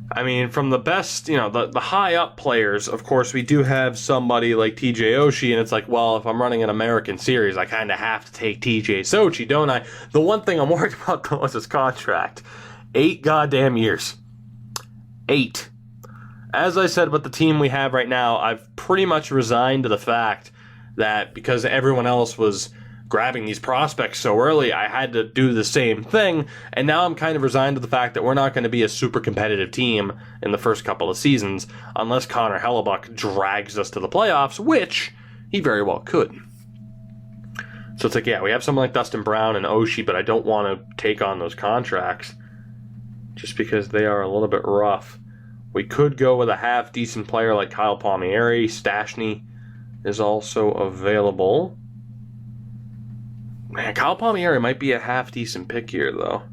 I mean, from the best, the high-up players, of course, we do have somebody like TJ Oshie, and it's like, well, if I'm running an American series, I kind of have to take TJ Sochi, don't I? The one thing I'm worried about, though, is his contract. 8 goddamn years. 8. As I said with the team we have right now, I've pretty much resigned to the fact that because everyone else was grabbing these prospects so early, I had to do the same thing, and now I'm kind of resigned to the fact that we're not going to be a super competitive team in the first couple of seasons unless Connor Hellebuck drags us to the playoffs, which he very well could. So it's like, yeah, we have someone like Dustin Brown and Oshie, but I don't want to take on those contracts just because they are a little bit rough. We could go with a half-decent player like Kyle Palmieri. Stastny is also available. Man, Kyle Palmieri might be a half-decent pick here, though.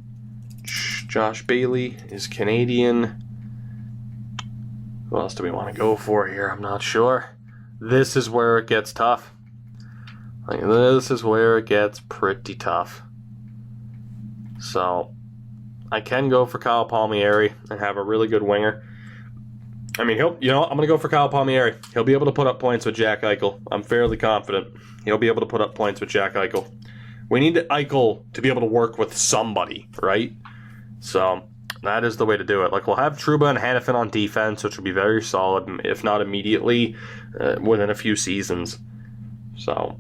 Josh Bailey is Canadian. Who else do we want to go for here? I'm not sure. This is where it gets tough. This is where it gets pretty tough. So, I can go for Kyle Palmieri and have a really good winger. I mean, I'm going to go for Kyle Palmieri. He'll be able to put up points with Jack Eichel. I'm fairly confident he'll be able to put up points with Jack Eichel. We need Eichel to be able to work with somebody, right? So that is the way to do it. Like, we'll have Trouba and Hannafin on defense, which will be very solid, if not immediately, within a few seasons. So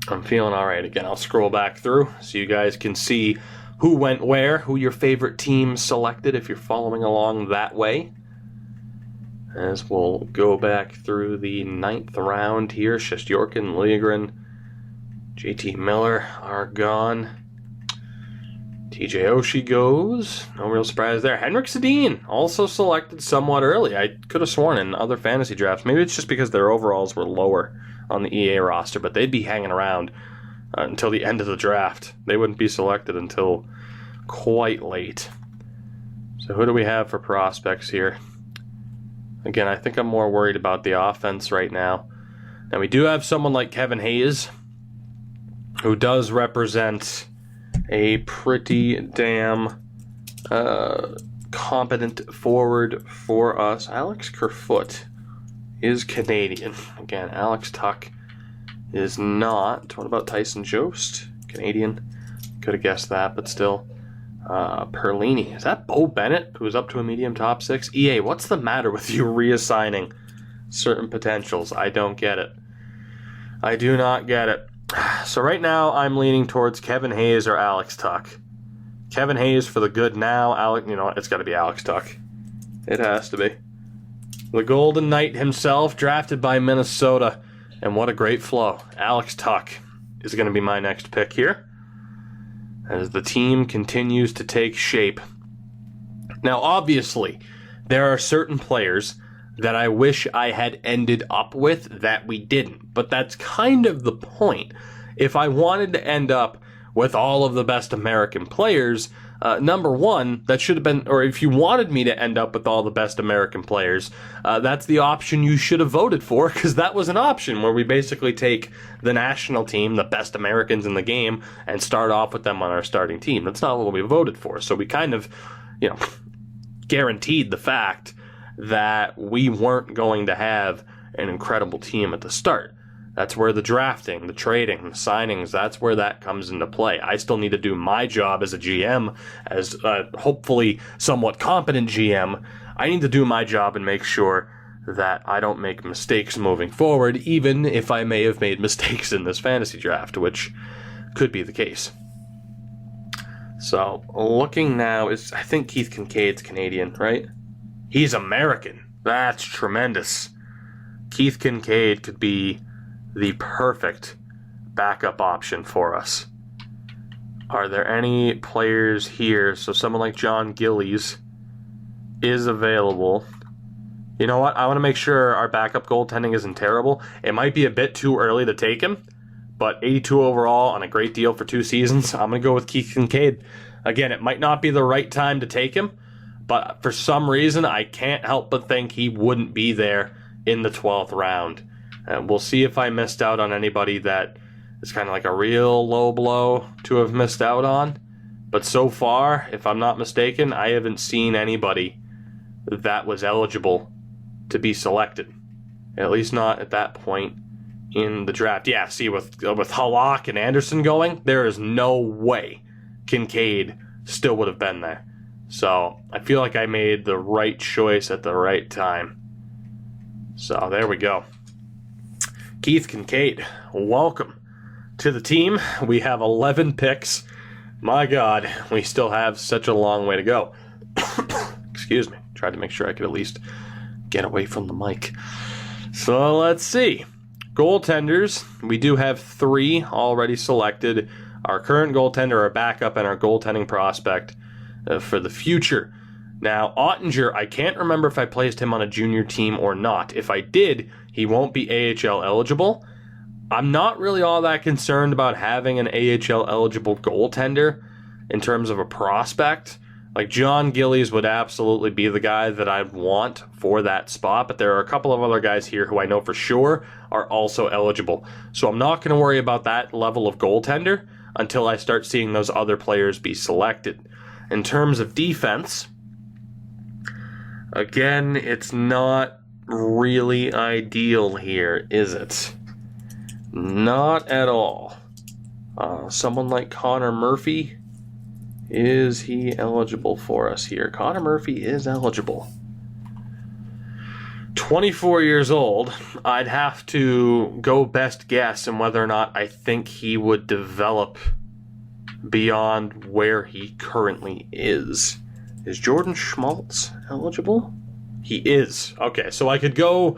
I'm feeling all right. Again, I'll scroll back through so you guys can see who went where, who your favorite team selected if you're following along that way. As we'll go back through the 9th round here, Shesterkin, Liljegren, JT Miller are gone. TJ Oshie goes. No real surprise there. Henrik Sedin also selected somewhat early. I could have sworn in other fantasy drafts. Maybe it's just because their overalls were lower on the EA roster, but they'd be hanging around until the end of the draft. They wouldn't be selected until quite late. So who do we have for prospects here? Again, I think I'm more worried about the offense right now. Now, we do have someone like Kevin Hayes, who does represent a pretty damn competent forward for us. Alex Kerfoot is Canadian. Again, Alex Tuck is not. What about Tyson Jost? Canadian. Could have guessed that, but still. Perlini. Is that Bo Bennett, who's up to a medium top 6? EA, what's the matter with you reassigning certain potentials? I don't get it. I do not get it. So right now, I'm leaning towards Kevin Hayes or Alex Tuck. Kevin Hayes for the good now. It's got to be Alex Tuck. It has to be. The Golden Knight himself, drafted by Minnesota. And what a great flow. Alex Tuck is going to be my next pick here, as the team continues to take shape. Now, obviously, there are certain players that I wish I had ended up with that we didn't. But that's kind of the point. If I wanted to end up with all of the best American players, number one, that should have been, or if you wanted me to end up with all the best American players, that's the option you should have voted for, because that was an option where we basically take the national team, the best Americans in the game, and start off with them on our starting team. That's not what we voted for. So we kind of, guaranteed the fact that we weren't going to have an incredible team at the start. That's where the drafting, the trading, the signings, that's where that comes into play. I still need to do my job as a GM, as a hopefully somewhat competent GM. I need to do my job and make sure that I don't make mistakes moving forward, even if I may have made mistakes in this fantasy draft, which could be the case. So, looking now, I think Keith Kincaid's Canadian, right? He's American. That's tremendous. Keith Kincaid could be the perfect backup option for us. Are there any players here? So someone like John Gillies is available. You know what? I want to make sure our backup goaltending isn't terrible. It might be a bit too early to take him, but 82 overall on a great deal for 2 seasons. I'm going to go with Keith Kincaid. Again, it might not be the right time to take him, but for some reason, I can't help but think he wouldn't be there in the 12th round. We'll see if I missed out on anybody that is kind of like a real low blow to have missed out on. But so far, if I'm not mistaken, I haven't seen anybody that was eligible to be selected. At least not at that point in the draft. Yeah, see, with Halak and Anderson going, there is no way Kincaid still would have been there. So I feel like I made the right choice at the right time. So there we go. Keith Kincaid, welcome to the team. We have 11 picks. My God, we still have such a long way to go. Excuse me. Tried to make sure I could at least get away from the mic. So let's see. Goaltenders, we do have 3 already selected. Our current goaltender, our backup, and our goaltending prospect for the future. Now, Ottinger, I can't remember if I placed him on a junior team or not. If I did, he won't be AHL eligible. I'm not really all that concerned about having an AHL eligible goaltender in terms of a prospect. Like, John Gillies would absolutely be the guy that I'd want for that spot, but there are a couple of other guys here who I know for sure are also eligible. So I'm not going to worry about that level of goaltender until I start seeing those other players be selected. In terms of defense, again, it's not really ideal here, is it? Not at all. Someone like Connor Murphy, is he eligible for us here? Connor Murphy is eligible. 24 years old. I'd have to go best guess in whether or not I think he would develop beyond where he currently is. Is Jordan Schmaltz eligible? He is. Okay, so I could go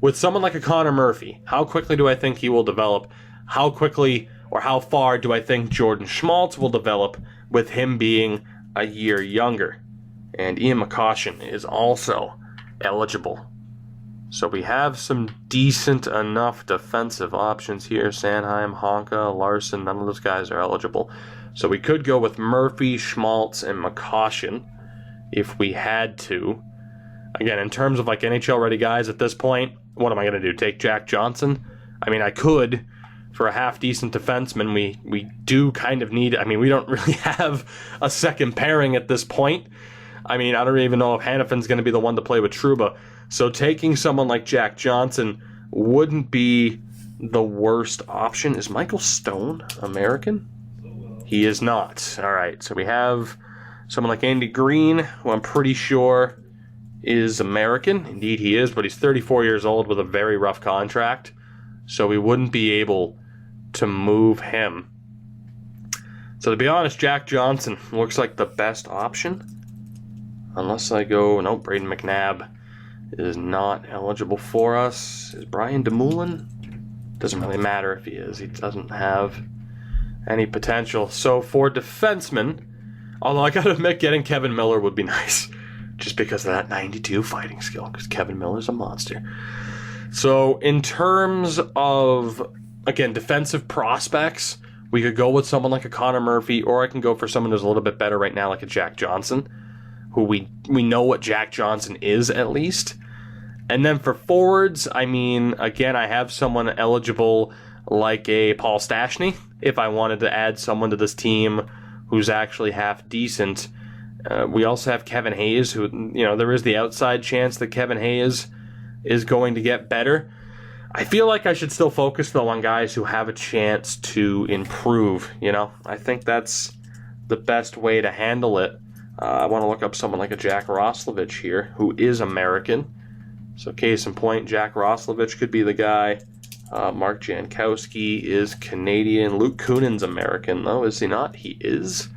with someone like a Connor Murphy. How quickly do I think he will develop? How quickly or how far do I think Jordan Schmaltz will develop with him being a year younger? And Ian McCoshen is also eligible. So we have some decent enough defensive options here. Sanheim, Honka, Larson, none of those guys are eligible. So we could go with Murphy, Schmaltz, and McCoshen if we had to. Again, in terms of like NHL-ready guys at this point, what am I going to do? Take Jack Johnson? I mean, I could. For a half-decent defenseman, we do kind of need... I mean, we don't really have a second pairing at this point. I mean, I don't even know if Hannafin's going to be the one to play with Trouba. So taking someone like Jack Johnson wouldn't be the worst option. Is Michael Stone American? He is not. All right, so we have someone like Andy Green, who I'm pretty sure is American. Indeed, he is, but he's 34 years old with a very rough contract, so we wouldn't be able to move him. So to be honest, Jack Johnson looks like the best option. Unless I go... Nope, Braden McNabb is not eligible for us. Is Brian DeMoulin? Doesn't really matter if he is. He doesn't have any potential. So for defensemen, although I gotta admit getting Kevin Miller would be nice. Just because of that 92 fighting skill, because Kevin Miller's a monster. So in terms of, again, defensive prospects, we could go with someone like a Connor Murphy, or I can go for someone who's a little bit better right now, like a Jack Johnson, who we know what Jack Johnson is at least. And then for forwards, I mean, again, I have someone eligible like a Paul Stastny, if I wanted to add someone to this team who's actually half decent. We also have Kevin Hayes, who, there is the outside chance that Kevin Hayes is going to get better. I feel like I should still focus, though, on guys who have a chance to improve, I think that's the best way to handle it. I want to look up someone like a Jack Roslovich here, who is American. So case in point, Jack Roslovich could be the guy. Mark Jankowski is Canadian. Luke Kunin's American, though, is he not? He is.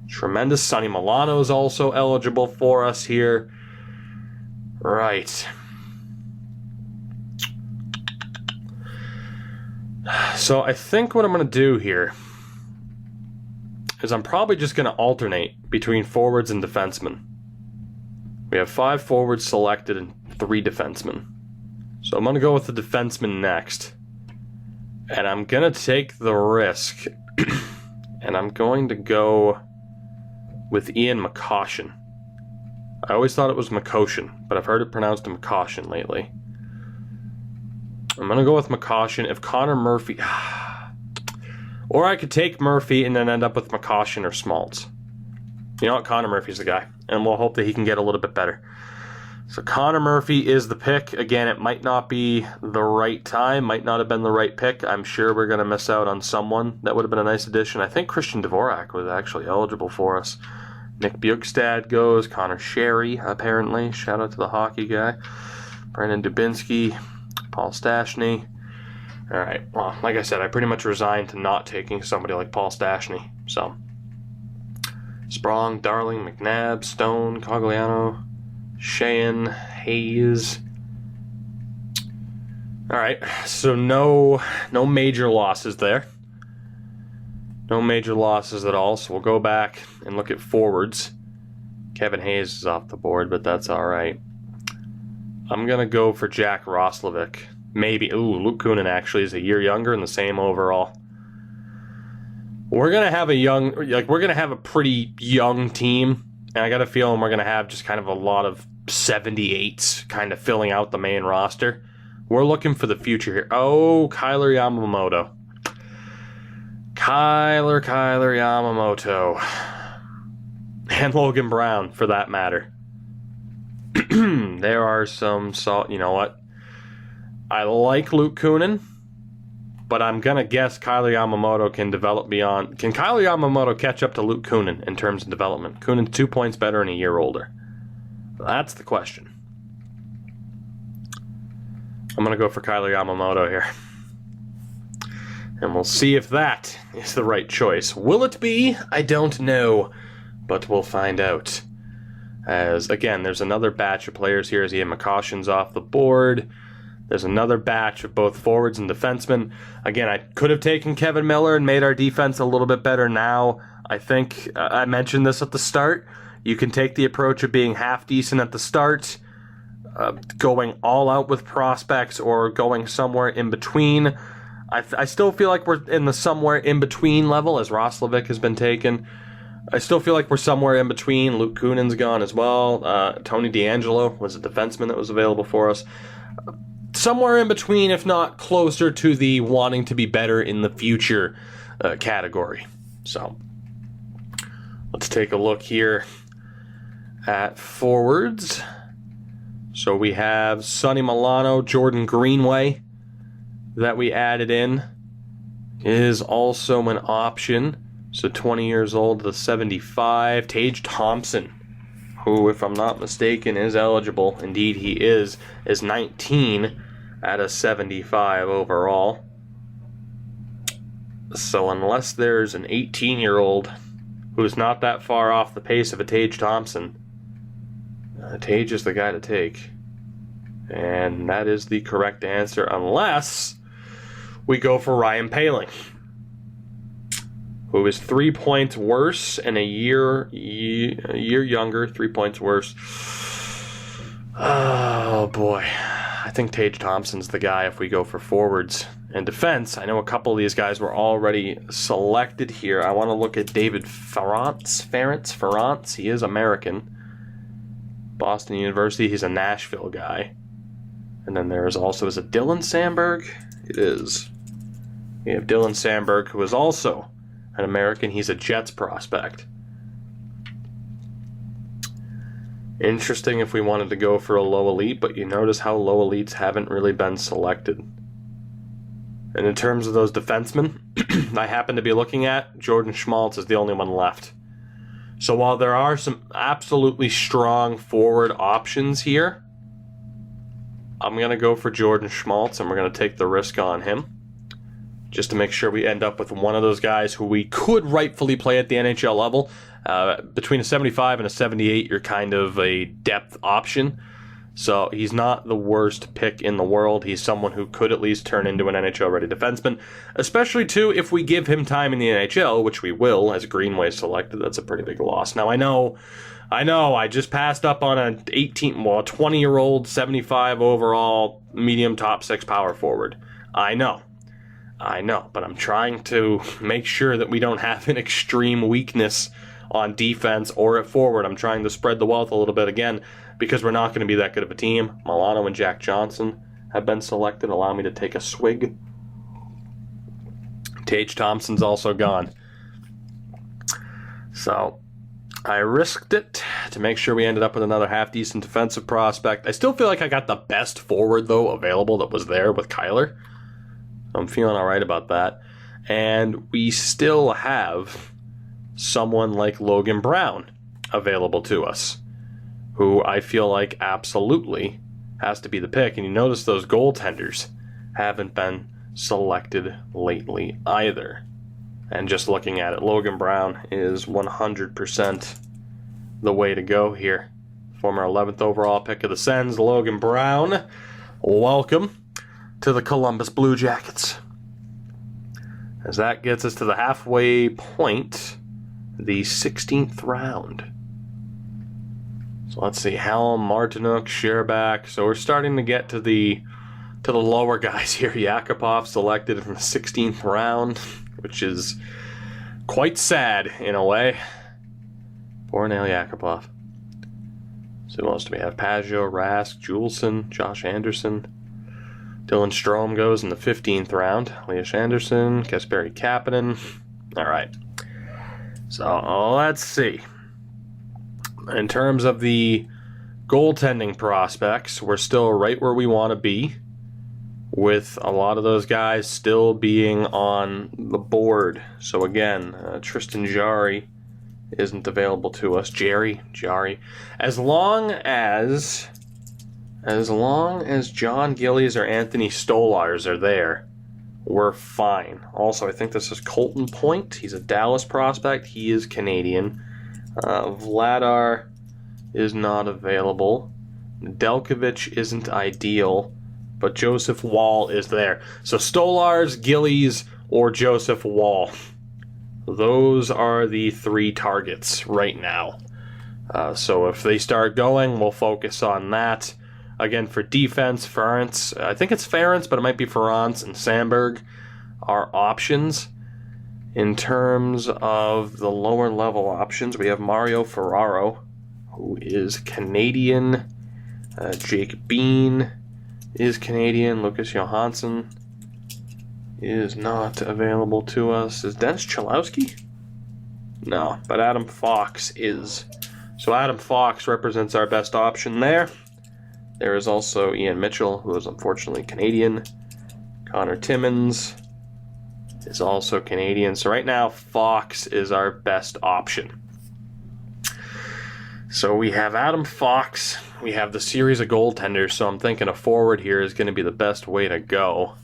Tremendous. Sonny Milano is also eligible for us here. Right. So I think what I'm going to do here is I'm probably just going to alternate between forwards and defensemen. We have 5 forwards selected and 3 defensemen. So I'm going to go with the defenseman next. And I'm going to take the risk. And I'm going to go with Ian McCoshen. I always thought it was McCoshen, but I've heard it pronounced McCoshen lately. I'm going to go with McCoshen. If Connor Murphy... Or I could take Murphy and then end up with McCoshen or Schmaltz. You know what? Connor Murphy's the guy. And we'll hope that he can get a little bit better. So Connor Murphy is the pick. Again, it might not be the right time. Might not have been the right pick. I'm sure we're going to miss out on someone. That would have been a nice addition. I think Christian Dvorak was actually eligible for us. Nick Bjugstad goes. Connor Sherry, apparently. Shout out to the hockey guy. Brendan Dubinsky. Paul Stastny. All right. Well, like I said, I pretty much resigned to not taking somebody like Paul Stastny. So, Sprong, Darling, McNabb, Stone, Cogliano, Sheehan, Hayes. All right. So no major losses there. No major losses at all. So we'll go back and look at forwards. Kevin Hayes is off the board, but that's all right. I'm going to go for Jack Roslovic. Maybe. Ooh, Luke Kunin actually is a year younger and the same overall. We're going to have we're going to have a pretty young team. And I got a feeling we're going to have just kind of a lot of 78s kind of filling out the main roster. We're looking for the future here. Oh, Kyler Yamamoto. Kyler Yamamoto. And Logan Brown, for that matter. There are some... You know what? I like Luke Kunin, but I'm going to guess Kyler Yamamoto can develop beyond... Can Kyler Yamamoto catch up to Luke Kunin in terms of development? Kunin's 2 points better and a year older. That's the question. I'm going to go for Kyler Yamamoto here. And we'll see if that is the right choice. Will it be? I don't know, but we'll find out. As, again, there's another batch of players here as Ian McCoshen's off the board. There's another batch of both forwards and defensemen. Again, I could have taken Kevin Miller and made our defense a little bit better now. I think I mentioned this at the start. You can take the approach of being half decent at the start, going all out with prospects, or going somewhere in between. I still feel like we're in the somewhere in between level, as Roslovic has been taken. I still feel like we're somewhere in between. Luke Kunin's gone as well. Tony DeAngelo was a defenseman that was available for us. Somewhere in between, if not closer to the wanting to be better in the future category. So, let's take a look here at forwards. So we have Sonny Milano, Jordan Greenway that we added in is also an option. So 20 years old to 75. Tage Thompson, who, if I'm not mistaken, is eligible. Indeed, he is 19 at a 75 overall. So unless there's an 18-year-old who's not that far off the pace of a Tage Thompson, Tage is the guy to take. And that is the correct answer, unless we go for Ryan Poehling, who is 3 points worse and a year younger, 3 points worse. Oh, boy. I think Tage Thompson's the guy if we go for forwards and defense. I know a couple of these guys were already selected here. I want to look at David Ferrance. He is American. Boston University. He's a Nashville guy. And then there is also, is it Dylan Sandberg? It is. We have Dylan Sandberg, who is also an American. He's a Jets prospect. Interesting if we wanted to go for a low elite, but you notice how low elites haven't really been selected. And in terms of those defensemen I happen to be looking at, Jordan Schmaltz is the only one left. So while there are some absolutely strong forward options here, I'm going to go for Jordan Schmaltz, and we're going to take the risk on him. just to make sure we end up with one of those guys who we could rightfully play at the NHL level. Between a 75 and a 78, you're kind of a depth option. So he's not the worst pick in the world. He's someone who could at least turn into an NHL-ready defenseman, especially, too, if we give him time in the NHL, which we will, as Greenway selected. That's a pretty big loss. Now, I know, I just passed up on a 20-year-old, 75 overall, medium top 6 power forward. I know, but I'm trying to make sure that we don't have an extreme weakness on defense or at forward. I'm trying to spread the wealth a little bit again, because we're not going to be that good of a team. Milano and Jack Johnson have been selected. Allow me to take a swig. Tage Thompson's also gone. So I risked it to make sure we ended up with another half-decent defensive prospect. I still feel like I got the best forward, though, available that was there with Kyler. I'm feeling all right about that. And we still have someone like Logan Brown available to us, who I feel like absolutely has to be the pick. And you notice those goaltenders haven't been selected lately either. And just looking at it, Logan Brown is 100% the way to go here. Former 11th overall pick of the Sens, Logan Brown. Welcome to the Columbus Blue Jackets. As that gets us to the halfway point, the 16th round. So let's see, Helm, Martinuk, Sherbak. So we're starting to get to the lower guys here. Yakupov selected in the 16th round, which is quite sad in a way. Poor Nail Yakupov. So who else do we have? Pageau, Rask, Juleson, Josh Anderson. Dylan Strome goes in the 15th round. Elias Anderson, Kasperi Kapanen. All right. So let's see. In terms of the goaltending prospects, we're still right where we want to be, with a lot of those guys still being on the board. So again, Tristan Jarry isn't available to us. Jarry. As long as John Gillies or Anthony Stolars are there, we're fine. Also, I think this is Colton Point. He's a Dallas prospect. He is Canadian. Vladar is not available. Delkovich isn't ideal, but Joseph Wall is there. So Stolars, Gillies, or Joseph Wall. Those are the 3 targets right now. So if they start going, we'll focus on that. Again, for defense, Ference, I think it's Ference, but it might be Ference and Sandberg are options. In terms of the lower level options, we have Mario Ferraro, who is Canadian. Jake Bean is Canadian. Lucas Johansson is not available to us. Is Dennis Chalowski? No, but Adam Fox is. So Adam Fox represents our best option there. There is also Ian Mitchell, who is unfortunately Canadian. Connor Timmins is also Canadian. So right now, Fox is our best option. So we have Adam Fox. We have the series of goaltenders. So I'm thinking a forward here is going to be the best way to go.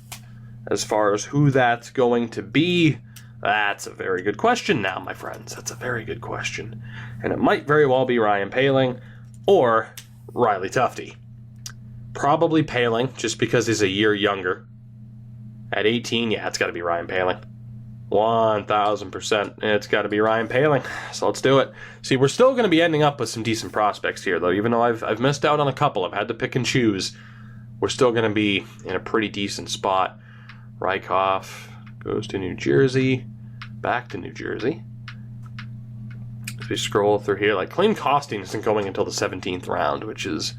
As far as who that's going to be, that's a very good question now, my friends. That's a very good question. And it might very well be Ryan Poehling or Riley Tufte. Probably Poehling, just because he's a year younger. At 18, yeah, it's got to be Ryan Poehling. 1,000%. It's got to be Ryan Poehling. So let's do it. See, we're still going to be ending up with some decent prospects here, though. Even though I've missed out on a couple, I've had to pick and choose. We're still going to be in a pretty decent spot. Rykhoff goes to New Jersey. Back to New Jersey. As we scroll through here, like Clayton Costin isn't going until the 17th round, which is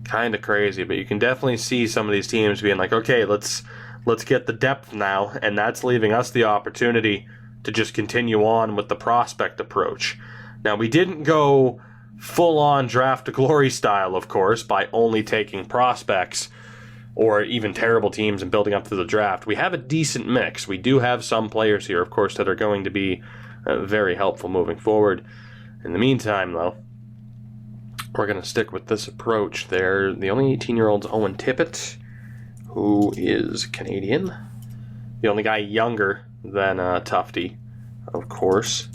kind of crazy. But you can definitely see some of these teams being like, okay, let's get the depth now, and that's leaving us the opportunity to just continue on with the prospect approach. Now, we didn't go full-on draft to glory style, of course, by only taking prospects or even terrible teams and building up to the draft. We have a decent mix. We do have some players here, of course, that are going to be very helpful moving forward. In the meantime, though, we're going to stick with this approach. The only 18-year-old's Owen Tippett, who is Canadian. The only guy younger than Tufte, of course.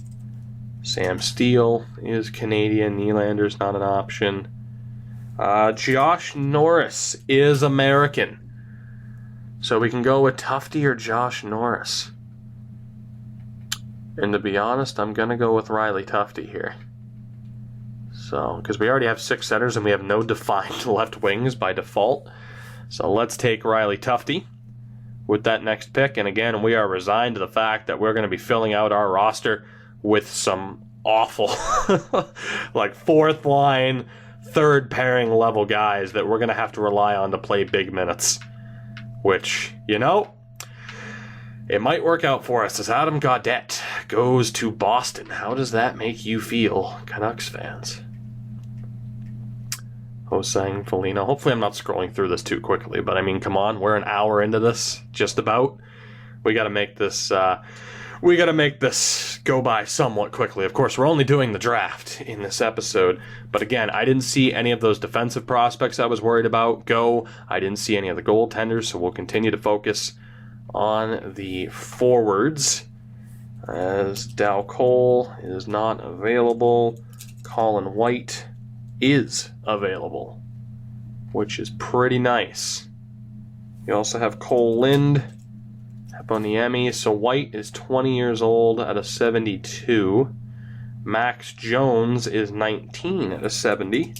Sam Steele is Canadian. Nylander's not an option. Josh Norris is American. So we can go with Tufte or Josh Norris. And to be honest, I'm going to go with Riley Tufte here. So, because we already have 6 centers and we have no defined left wings by default. So let's take Riley Tufte with that next pick. And again, we are resigned to the fact that we're going to be filling out our roster with some awful, like 4th line, 3rd pairing level guys that we're going to have to rely on to play big minutes. Which, you know, it might work out for us as Adam Gaudette goes to Boston. How does that make you feel, Canucks fans? Hosang Foligno. Hopefully I'm not scrolling through this too quickly, but I mean, come on, we're an hour into this, just about. We got to make this go by somewhat quickly. Of course, we're only doing the draft in this episode, but again, I didn't see any of those defensive prospects I was worried about go. I didn't see any of the goaltenders, so we'll continue to focus on the forwards, as Dow Cole is not available. Colin White is available, which is pretty nice. You also have Cole Lind, Heponiemi. So White is 20 years old at a 72. Max Jones is 19 at a 70.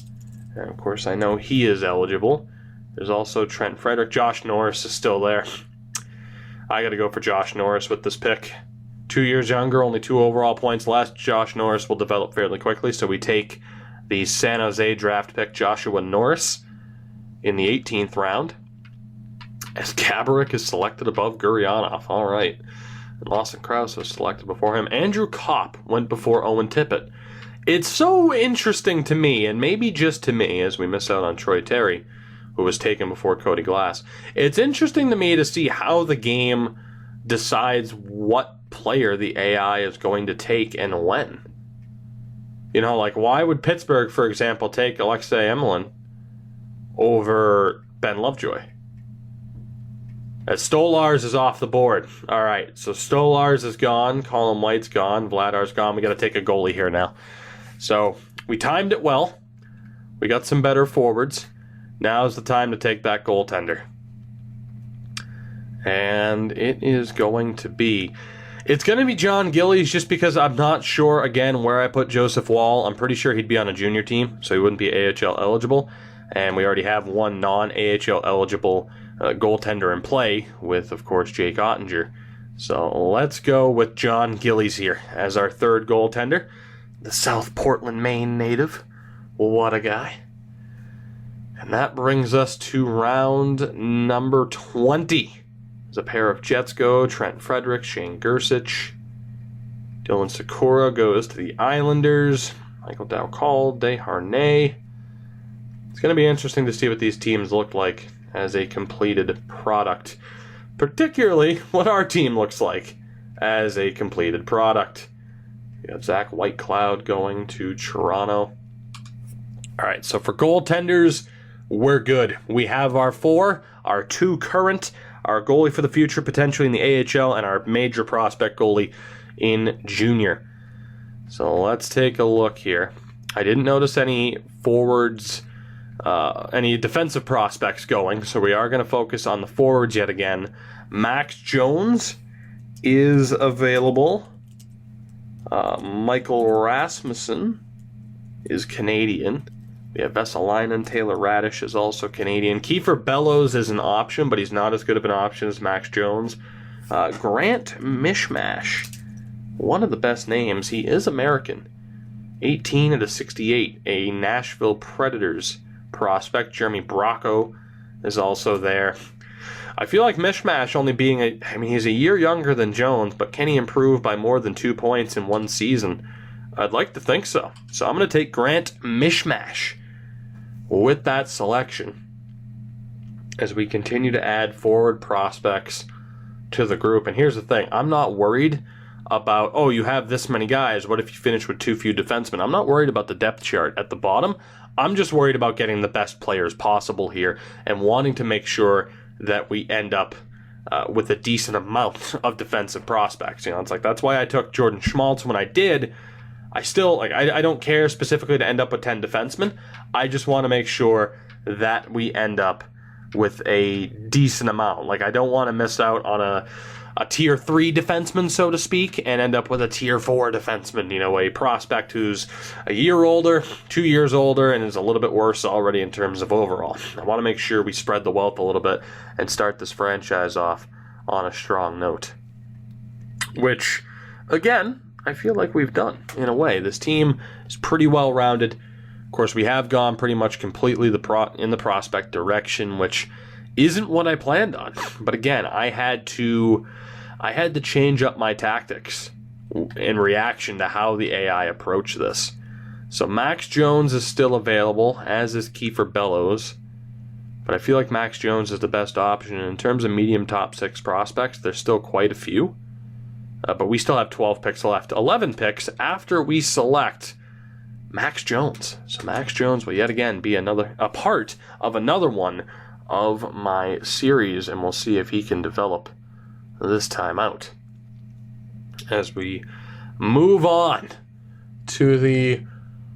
And of course, I know he is eligible. There's also Trent Frederick. Josh Norris is still there. I got to go for Josh Norris with this pick. 2 years younger, only 2 overall points less. Josh Norris will develop fairly quickly, so we take the San Jose draft pick Joshua Norris in the 18th round, as Gaborik is selected above Gurionov. All right. And Lawson Krause was selected before him. Andrew Kopp went before Owen Tippett. It's so interesting to me, and maybe just to me, as we miss out on Troy Terry, who was taken before Cody Glass. It's interesting to me to see how the game decides what player the AI is going to take and when. You know, like, why would Pittsburgh, for example, take Alexei Emelin over Ben Lovejoy? As Stolars is off the board. All right, so Stolars is gone. Colin White's gone. Vladar's gone. We got to take a goalie here now. So we timed it well. We got some better forwards. Now's the time to take that goaltender. And it is going to be... It's going to be John Gillies, just because I'm not sure, again, where I put Joseph Wall. I'm pretty sure he'd be on a junior team, so he wouldn't be AHL eligible. And we already have one non-AHL eligible goaltender in play with, of course, Jake Ottinger. So let's go with John Gillies here as our 3rd goaltender. The South Portland, Maine native. What a guy. And that brings us to round number 20. As a pair of Jets go, Trent Frederick, Shane Gersich. Dylan Sakura goes to the Islanders. Michael Dowcall, Desharnais. It's going to be interesting to see what these teams look like as a completed product. Particularly what our team looks like as a completed product. We have Zach Whitecloud going to Toronto. All right, so for goaltenders, we're good. We have our 4, our 2 current, our goalie for the future, potentially in the AHL, and our major prospect goalie in junior. So let's take a look here. I didn't notice any forwards, any defensive prospects going, so we are going to focus on the forwards yet again. Max Jones is available. Michael Rasmussen is Canadian. We have Vesalainen. Taylor Radish is also Canadian. Kiefer Bellows is an option, but he's not as good of an option as Max Jones. Grant Mishmash, one of the best names. He is American. 18 of the 68, a Nashville Predators prospect. Jeremy Bracco is also there. I feel like Mishmash only being he's a year younger than Jones, but can he improve by more than 2 points in one season? I'd like to think so. So I'm going to take Grant Mishmash with that selection as we continue to add forward prospects to the group. And here's the thing. I'm not worried about, oh, you have this many guys. What if you finish with too few defensemen? I'm not worried about the depth chart at the bottom. I'm just worried about getting the best players possible here and wanting to make sure that we end up with a decent amount of defensive prospects. It's like that's why I took Jordan Schmaltz when I did. I still I don't care specifically to end up with 10 defensemen. I just want to make sure that we end up with a decent amount. Like, I don't want to miss out on a tier 3 defenseman, so to speak, and end up with a tier 4 defenseman, a prospect who's a year older, 2 years older, and is a little bit worse already in terms of overall. I want to make sure we spread the wealth a little bit and start this franchise off on a strong note. Which, again, I feel like we've done, in a way. This team is pretty well-rounded. Of course, we have gone pretty much completely in the prospect direction, which isn't what I planned on. But again, I had to change up my tactics in reaction to how the AI approached this. So Max Jones is still available, as is Kiefer Bellows. But I feel like Max Jones is the best option. And in terms of medium top 6 prospects, there's still quite a few. But we still have 12 picks left. 11 picks after we select Max Jones. So Max Jones will yet again be a part of another one of my series, and we'll see if he can develop this time out. As we move on to the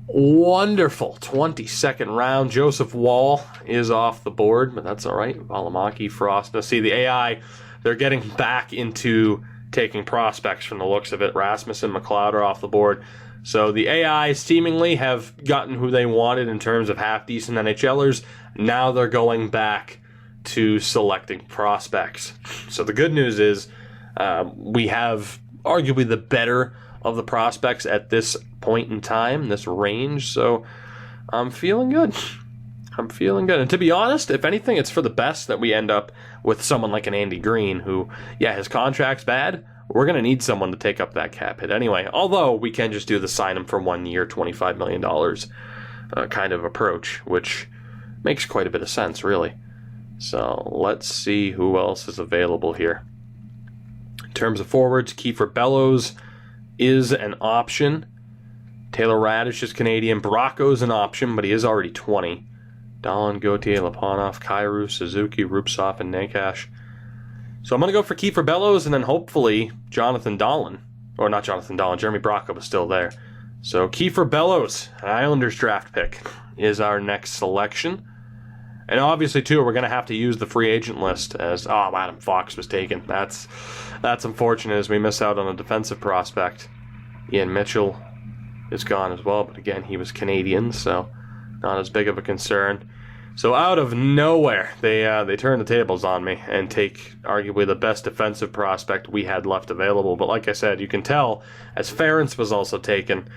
wonderful 22nd round, Joseph Wall is off the board, but that's all right. Valimaki, Frost. Now, see, the AI, they're getting back into taking prospects from the looks of it. Rasmussen, McLeod are off the board. So the AI seemingly have gotten who they wanted in terms of half-decent NHLers. Now they're going back to selecting prospects. So the good news is we have arguably the better of the prospects at this point in time, this range. So I'm feeling good. And to be honest, if anything, it's for the best that we end up with someone like an Andy Green who, yeah, his contract's bad. We're going to need someone to take up that cap hit anyway. Although we can just do the sign him for 1 year, $25 million kind of approach, which makes quite a bit of sense, really. So let's see who else is available here. In terms of forwards, Kiefer Bellows is an option. Taylor Radish is Canadian. Bracco's an option, but he is already 20. Dahlin, Gauthier, Lapanov, Kairu, Suzuki, Rupsov, and Nakash. So I'm going to go for Kiefer Bellows, and then hopefully Jonathan Dahlin. Or not Jonathan Dahlin, Jeremy Bracco was still there. So Kiefer Bellows, an Islanders draft pick, is our next selection. And obviously, too, we're going to have to use the free agent list as, Adam Fox was taken. That's unfortunate as we miss out on a defensive prospect. Ian Mitchell is gone as well, but again, he was Canadian, so not as big of a concern. So out of nowhere, they turn the tables on me and take arguably the best defensive prospect we had left available. But like I said, you can tell, as Ferentz was also taken,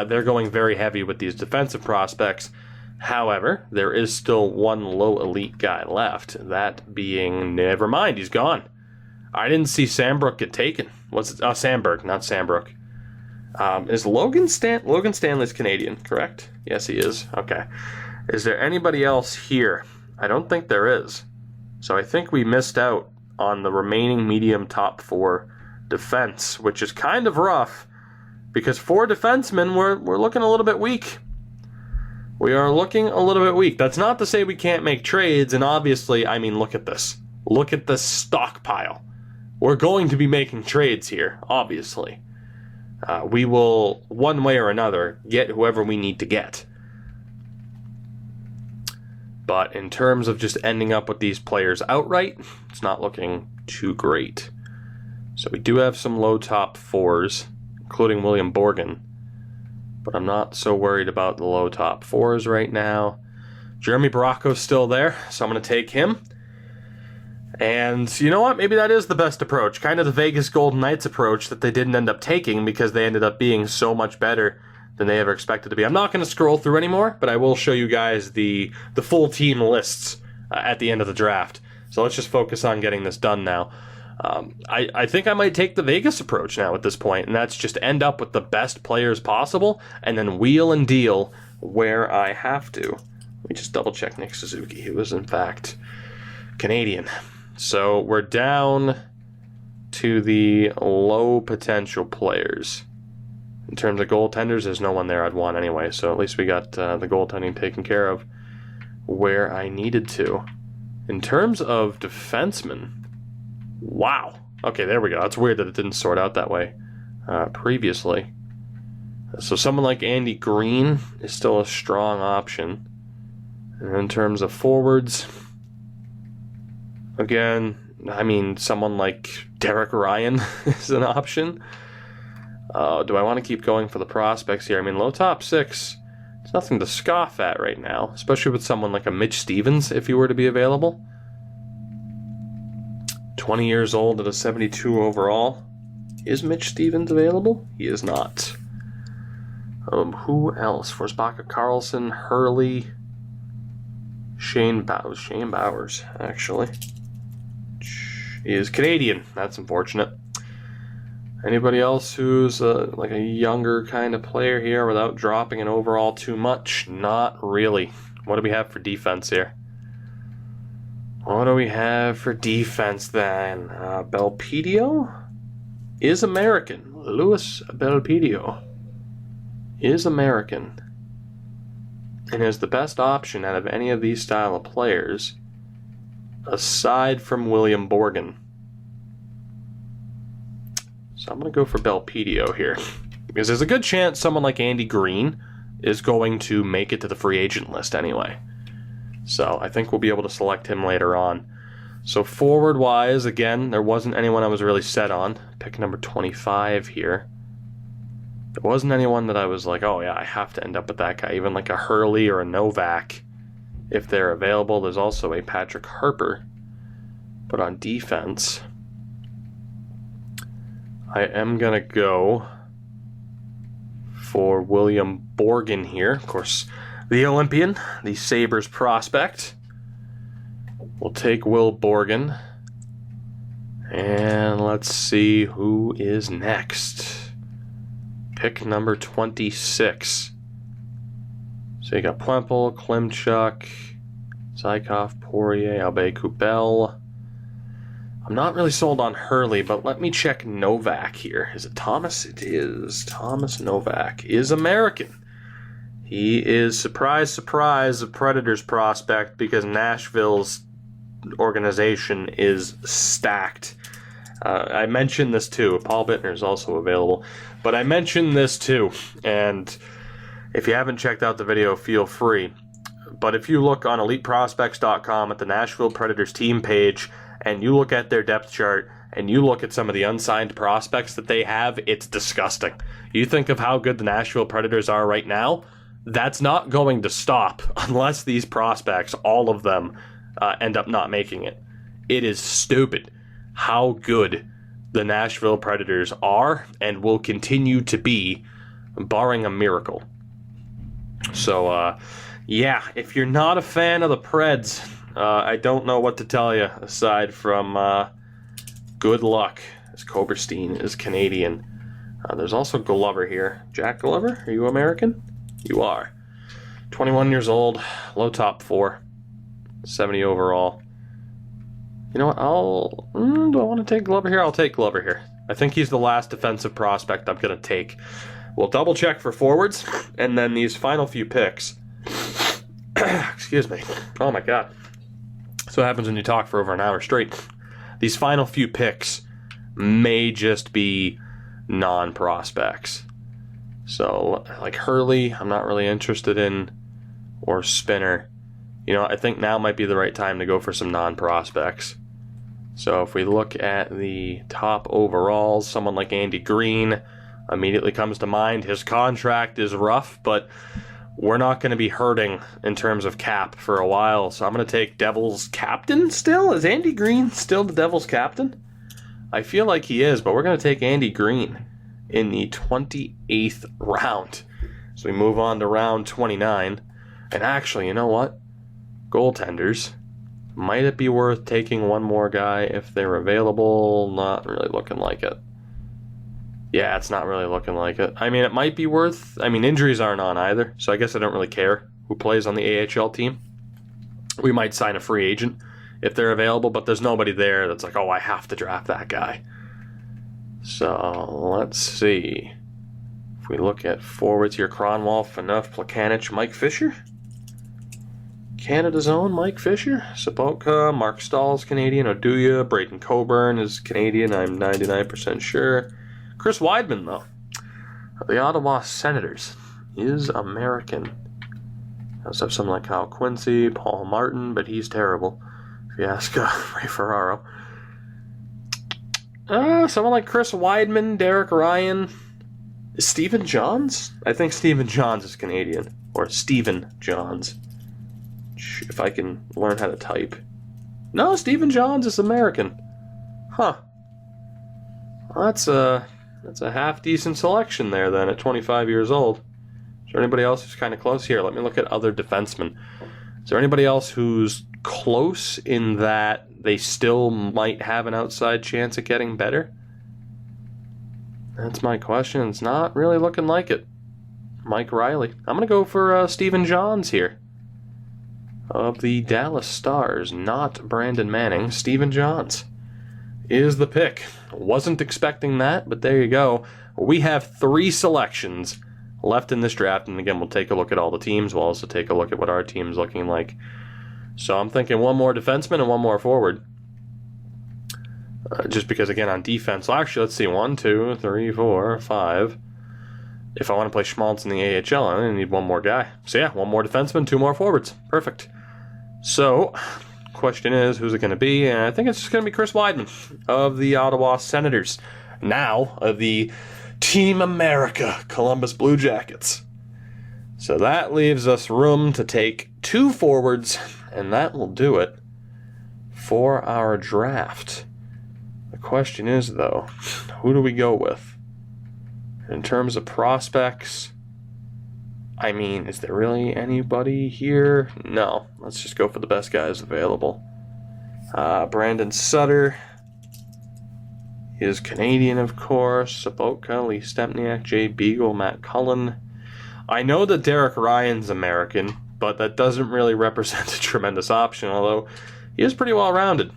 they're going very heavy with these defensive prospects. However, there is still one low elite guy left, that being, never mind, he's gone. I didn't see Sandbrook get taken. Sandberg, not Sandbrook. Is Logan Stanley's Canadian, correct? Yes, he is. Okay. Is there anybody else here? I don't think there is. So I think we missed out on the remaining medium top 4 defense, which is kind of rough because 4 defensemen, we're looking a little bit weak. We are looking a little bit weak. That's not to say we can't make trades, and obviously, I mean, look at this. Look at the stockpile. We're going to be making trades here, obviously. We will, one way or another, get whoever we need to get. But in terms of just ending up with these players outright, it's not looking too great. So we do have some low top 4s, including William Borgen. But I'm not so worried about the low top 4s right now. Jeremy Bracco's still there, so I'm going to take him. And you know what? Maybe that is the best approach. Kind of the Vegas Golden Knights approach that they didn't end up taking because they ended up being so much better than they ever expected to be. I'm not going to scroll through anymore, but I will show you guys the full team lists at the end of the draft. So let's just focus on getting this done now. I think I might take the Vegas approach now at this point, and that's just end up with the best players possible and then wheel and deal where I have to. Let me just double check Nick Suzuki, who is in fact Canadian. So we're down to the low potential players. In terms of goaltenders, there's no one there I'd want anyway, so at least we got the goaltending taken care of where I needed to. In terms of defensemen, Wow. Okay, there we go. That's weird that it didn't sort out that way previously. So someone like Andy Green is still a strong option. And in terms of forwards, again, I mean, someone like Derek Ryan is an option. Do I want to keep going for the prospects here? I mean, low top six, it's nothing to scoff at right now, especially with someone like a Mitch Stevens if he were to be available. 20 years old at a 72 overall. Is Mitch Stevens available? He is not. Who else? Forsbacka Carlson, Hurley, Shane Bowers, actually. He is Canadian. That's unfortunate. Anybody else who's like a younger kind of player here without dropping an overall too much? Not really. What do we have for defense here? What do we have for defense then? Belpedio is American. Louis Belpedio is American and is the best option out of any of these style of players aside from William Borgen. So I'm going to go for Belpedio here because there's a good chance someone like Andy Green is going to make it to the free agent list anyway. So I think we'll be able to select him later on. So forward-wise, again, there wasn't anyone I was really set on. Pick number 25 here. There wasn't anyone that I was like, oh yeah, I have to end up with that guy. Even like a Hurley or a Novak, if they're available. There's also a Patrick Harper. But on defense, I am going to go for William Borgen here. Of course, the Olympian, the Sabres prospect. We'll take Will Borgen. And let's see who is next. Pick number 26. So you got Plempel, Klimchuk, Zykov, Poirier, Aubé-Kubel. I'm not really sold on Hurley, but let me check Novak here. Is it Thomas? It is. Thomas Novak is American. He is, surprise, surprise, a Predators prospect because Nashville's organization is stacked. I mentioned this too. Paul Bittner is also available. But I mentioned this too. And if you haven't checked out the video, feel free. But if you look on EliteProspects.com at the Nashville Predators team page, and you look at their depth chart, and you look at some of the unsigned prospects that they have, it's disgusting. You think of how good the Nashville Predators are right now, that's not going to stop unless these prospects, all of them, end up not making it. It is stupid how good the Nashville Predators are and will continue to be, barring a miracle. So, yeah, if you're not a fan of the Preds, I don't know what to tell you aside from good luck, as Koberstein is Canadian. There's also Glover here. Jack Glover, are you American? You are. 21 years old, low top 4, 70 overall. You know what, do I want to take Glover here? I'll take Glover here. I think he's the last defensive prospect I'm going to take. We'll double check for forwards, and then these final few picks. Excuse me. Oh my god. So what happens when you talk for over an hour straight. These final few picks may just be non-prospects. So, like Hurley, I'm not really interested in, or Spinner. You know, I think now might be the right time to go for some non-prospects. So if we look at the top overalls, someone like Andy Green immediately comes to mind. His contract is rough, but we're not going to be hurting in terms of cap for a while. So I'm going to take Devils captain still. Is Andy Green still the Devils captain? I feel like he is, but we're going to take Andy Green in the 28th round. So we move on to round 29. And actually, you know what? Goaltenders. Might it be worth taking one more guy if they're available? Not really looking like it. Yeah, it's not really looking like it. I mean, it might be worth... I mean, injuries aren't on either, so I guess I don't really care who plays on the AHL team. We might sign a free agent if they're available, but there's nobody there that's like, oh, I have to draft that guy. So, let's see. If we look at forwards here, Cronwall, Phaneuf, Plekanec, Mike Fisher. Canada's own Mike Fisher, Sabotka, Mark Stahl's Canadian, Oduya, Braden Coburn is Canadian, I'm 99% sure. Chris Weidman, though, of the Ottawa Senators, is American. I also have someone like Kyle Quincy, Paul Martin, but he's terrible, if you ask Ray Ferraro. Someone like Chris Weidman, Derek Ryan. Is Stephen Johns? I think Stephen Johns is Canadian. Or Stephen Johns. If I can learn how to type. No, Stephen Johns is American. Huh. Well, that's a half-decent selection there, then, at 25 years old. Is there anybody else who's kind of close? Here, let me look at other defensemen. Is there anybody else who's close in that they still might have an outside chance at getting better? That's my question. It's not really looking like it. Mike Riley. I'm going to go for Stephen Johns here. Of the Dallas Stars, not Brandon Manning. Stephen Johns is the pick. Wasn't expecting that, but there you go. We have 3 selections left in this draft, and again, we'll take a look at all the teams. We'll also take a look at what our team's looking like. So I'm thinking 1 more defenseman and 1 more forward. Just because, again, on defense, well, actually, let's see, 1, 2, 3, 4, 5. If I want to play Schmaltz in the AHL, I only need 1 more guy. So yeah, 1 more defenseman, 2 more forwards. Perfect. So, question is, who's it going to be? And I think it's just going to be Chris Weidman of the Ottawa Senators. Now, of the Team America Columbus Blue Jackets. So that leaves us room to take 2 forwards, and that will do it for our draft. The question is, though, who do we go with? In terms of prospects, I mean, is there really anybody here? No. Let's just go for the best guys available. Brandon Sutter is Canadian, of course. Sabotka, Lee Stempniak, Jay Beagle, Matt Cullen. I know that Derek Ryan's American, but that doesn't really represent a tremendous option, although he is pretty well-rounded.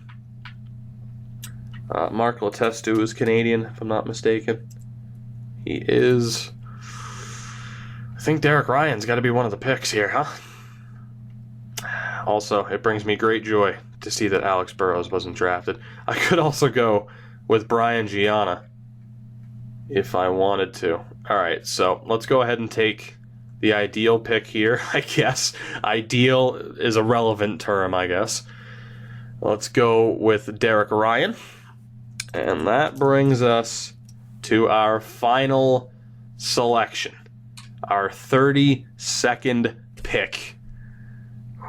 Mark Letestu is Canadian, if I'm not mistaken. He is. I think Derek Ryan's got to be one of the picks here, huh? Also, it brings me great joy to see that Alex Burrows wasn't drafted. I could also go with Brian Gianna if I wanted to. Alright, so let's go ahead and take the ideal pick here, I guess. Ideal is a relevant term, I guess. Let's go with Derek Ryan. And that brings us to our final selection. Our 32nd pick.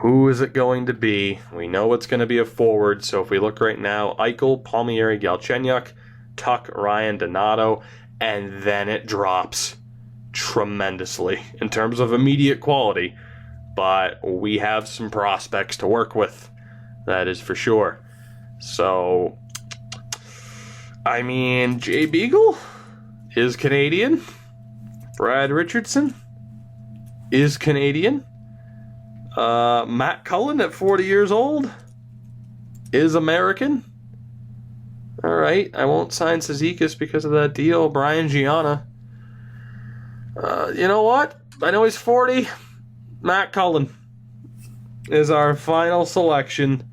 Who is it going to be? We know it's going to be a forward, so if we look right now, Eichel, Palmieri, Galchenyuk, Tuck, Ryan, Donato, and then it drops tremendously in terms of immediate quality, but we have some prospects to work with, that is for sure. So, I mean, Jay Beagle is Canadian. Brad Richardson is Canadian. Matt Cullen at 40 years old is American. Alright, I won't sign Cizikas because of that deal. Brian Gianna. You know what? I know he's 40. Matt Cullen is our final selection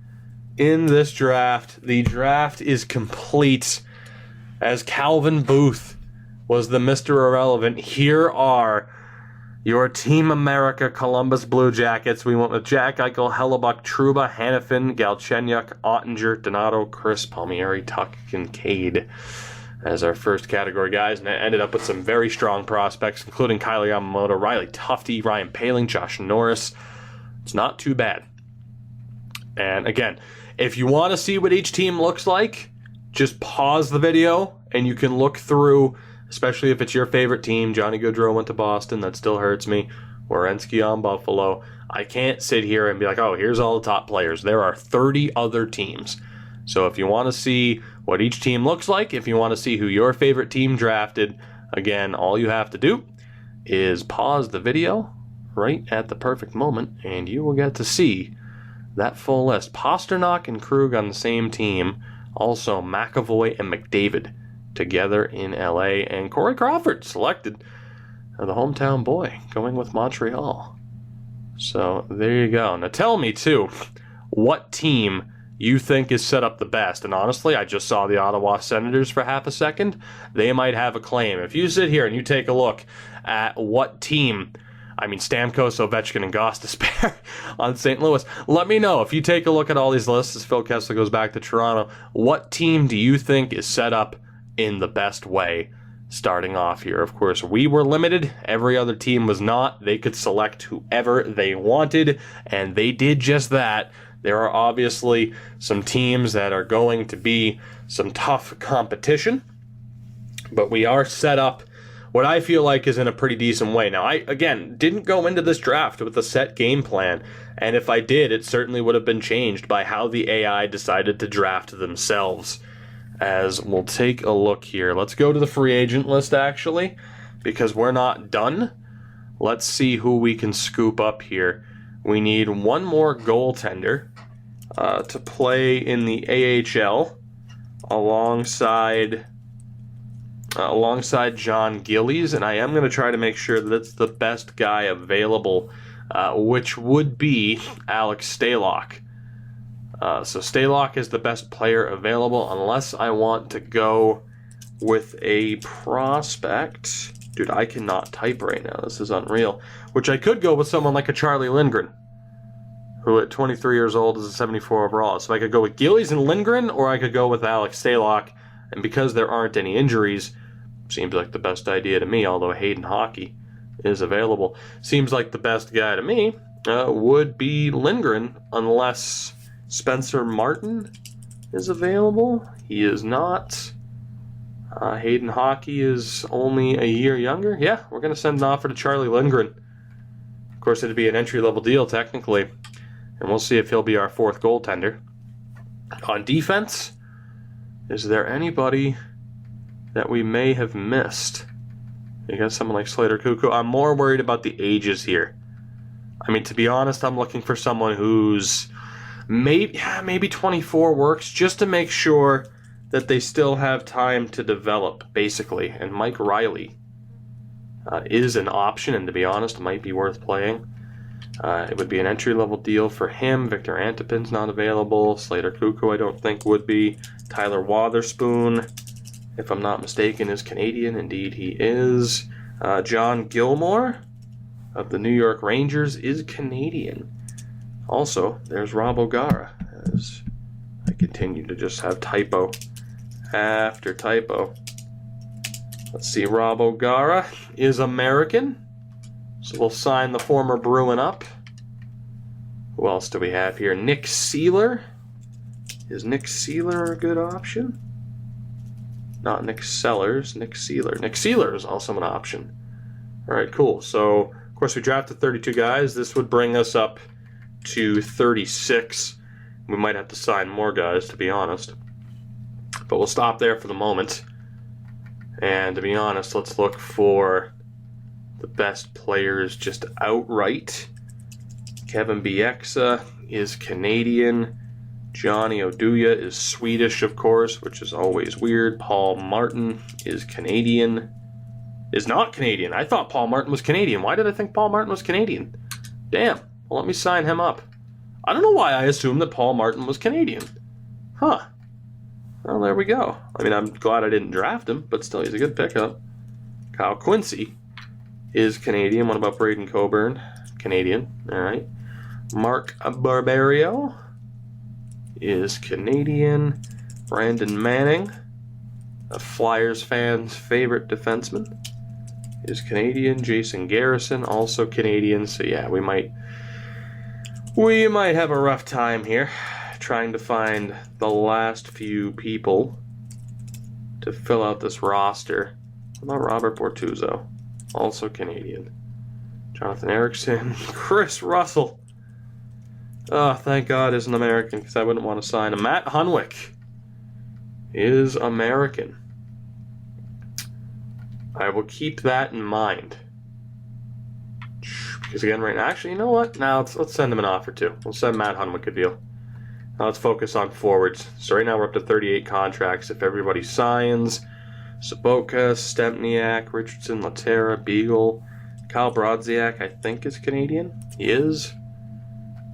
in this draft. The draft is complete. As Calvin Booth was the Mr. Irrelevant, here are your Team America Columbus Blue Jackets. We went with Jack Eichel, Hellebuck, Trouba, Hanifin, Galchenyuk, Ottinger, Donato, Chris, Palmieri, Tuck, Kincaid as our first category guys, and I ended up with some very strong prospects, including Kyler Yamamoto, Riley Tufte, Ryan Poehling, Josh Norris. It's not too bad. And again, if you want to see what each team looks like, just pause the video and you can look through, especially if it's your favorite team. Johnny Gaudreau went to Boston. That still hurts me. Werenski on Buffalo. I can't sit here and be like, oh, here's all the top players. There are 30 other teams. So if you want to see what each team looks like, if you want to see who your favorite team drafted, again, all you have to do is pause the video right at the perfect moment, and you will get to see that full list. Pasternak and Krug on the same team. Also, McAvoy and McDavid together in LA. And Corey Crawford selected, the hometown boy, going with Montreal. So there you go. Now tell me, too, what team you think is set up the best. And honestly, I just saw the Ottawa Senators for half a second. They might have a claim. If you sit here and you take a look at what team, I mean, Stamkos, Ovechkin, and Gostisbehere on St. Louis, let me know. If you take a look at all these lists as Phil Kessler goes back to Toronto, what team do you think is set up in the best way starting off here? Of course, we were limited. Every other team was not. They could select whoever they wanted, and they did just that. There are obviously some teams that are going to be some tough competition, but we are set up what I feel like is in a pretty decent way. Now, I, again, didn't go into this draft with a set game plan, and if I did, it certainly would have been changed by how the AI decided to draft themselves. As we'll take a look here. Let's go to the free agent list, actually, because we're not done. Let's see who we can scoop up here. We need one more goaltender to play in the AHL alongside John Gillies, and I am going to try to make sure that it's the best guy available, which would be Alex Stalock. So Stalock is the best player available, unless I want to go with a prospect. Dude, I cannot type right now. This is unreal. Which I could go with someone like a Charlie Lindgren, who at 23 years old is a 74 overall. So I could go with Gillies and Lindgren, or I could go with Alex Stalock. And because there aren't any injuries, seems like the best idea to me, although Hayden Hockey is available. Seems like the best guy to me would be Lindgren, unless Spencer Martin is available. He is not. Hayden Hockey is only a year younger. Yeah, we're going to send an offer to Charlie Lindgren. Of course, it'd be an entry-level deal, technically. And we'll see if he'll be our fourth goaltender. On defense, is there anybody that we may have missed? You got someone like Slater Cuckoo. I'm more worried about the ages here. I mean, to be honest, I'm looking for someone who's maybe 24 works, just to make sure that they still have time to develop, basically. And Mike Riley is an option, and to be honest, might be worth playing. It would be an entry-level deal for him. Victor Antipin's not available. Slater Cuckoo, I don't think, would be. Tyler Wotherspoon, if I'm not mistaken, is Canadian. Indeed, he is. John Gilmore of the New York Rangers is Canadian. Also, there's Rob O'Gara, as I continue to just have typo after typo. Let's see, Rob O'Gara is American, so we'll sign the former Bruin up. Who else do we have here? Nick Seeler. Is Nick Seeler a good option? Not Nick Sellers, Nick Seeler. Nick Seeler is also an option. All right, cool. So, of course, we drafted 32 guys. This would bring us up to 36. We might have to sign more guys, to be honest. But we'll stop there for the moment. And to be honest, let's look for the best players just outright. Kevin Bieksa is Canadian. Johnny Oduya is Swedish, of course, which is always weird. Paul Martin is Canadian. Is not Canadian. I thought Paul Martin was Canadian. Why did I think Paul Martin was Canadian? Damn. Well, let me sign him up. I don't know why I assumed that Paul Martin was Canadian. Huh. Well, there we go. I mean, I'm glad I didn't draft him, but still, he's a good pickup. Kyle Quincy is Canadian. What about Braden Coburn? Canadian. All right. Mark Barberio is Canadian. Brandon Manning, a Flyers fan's favorite defenseman, is Canadian. Jason Garrison, also Canadian. So yeah, we might have a rough time here trying to find the last few people to fill out this roster. What about Robert Bortuzzo, also Canadian? Jonathan Erickson, Chris Russell. Oh, thank God is an American, because I wouldn't want to sign him. Matt Hunwick is American. I will keep that in mind. Because again, right now, actually, you know what? Now let's send him an offer too. We'll send Matt Hunwick a deal. Now let's focus on forwards. So right now we're up to 38 contracts. If everybody signs, Saboka, Stempniak, Richardson, Laterra, Beagle, Kyle Brodziak, I think, is Canadian. He is.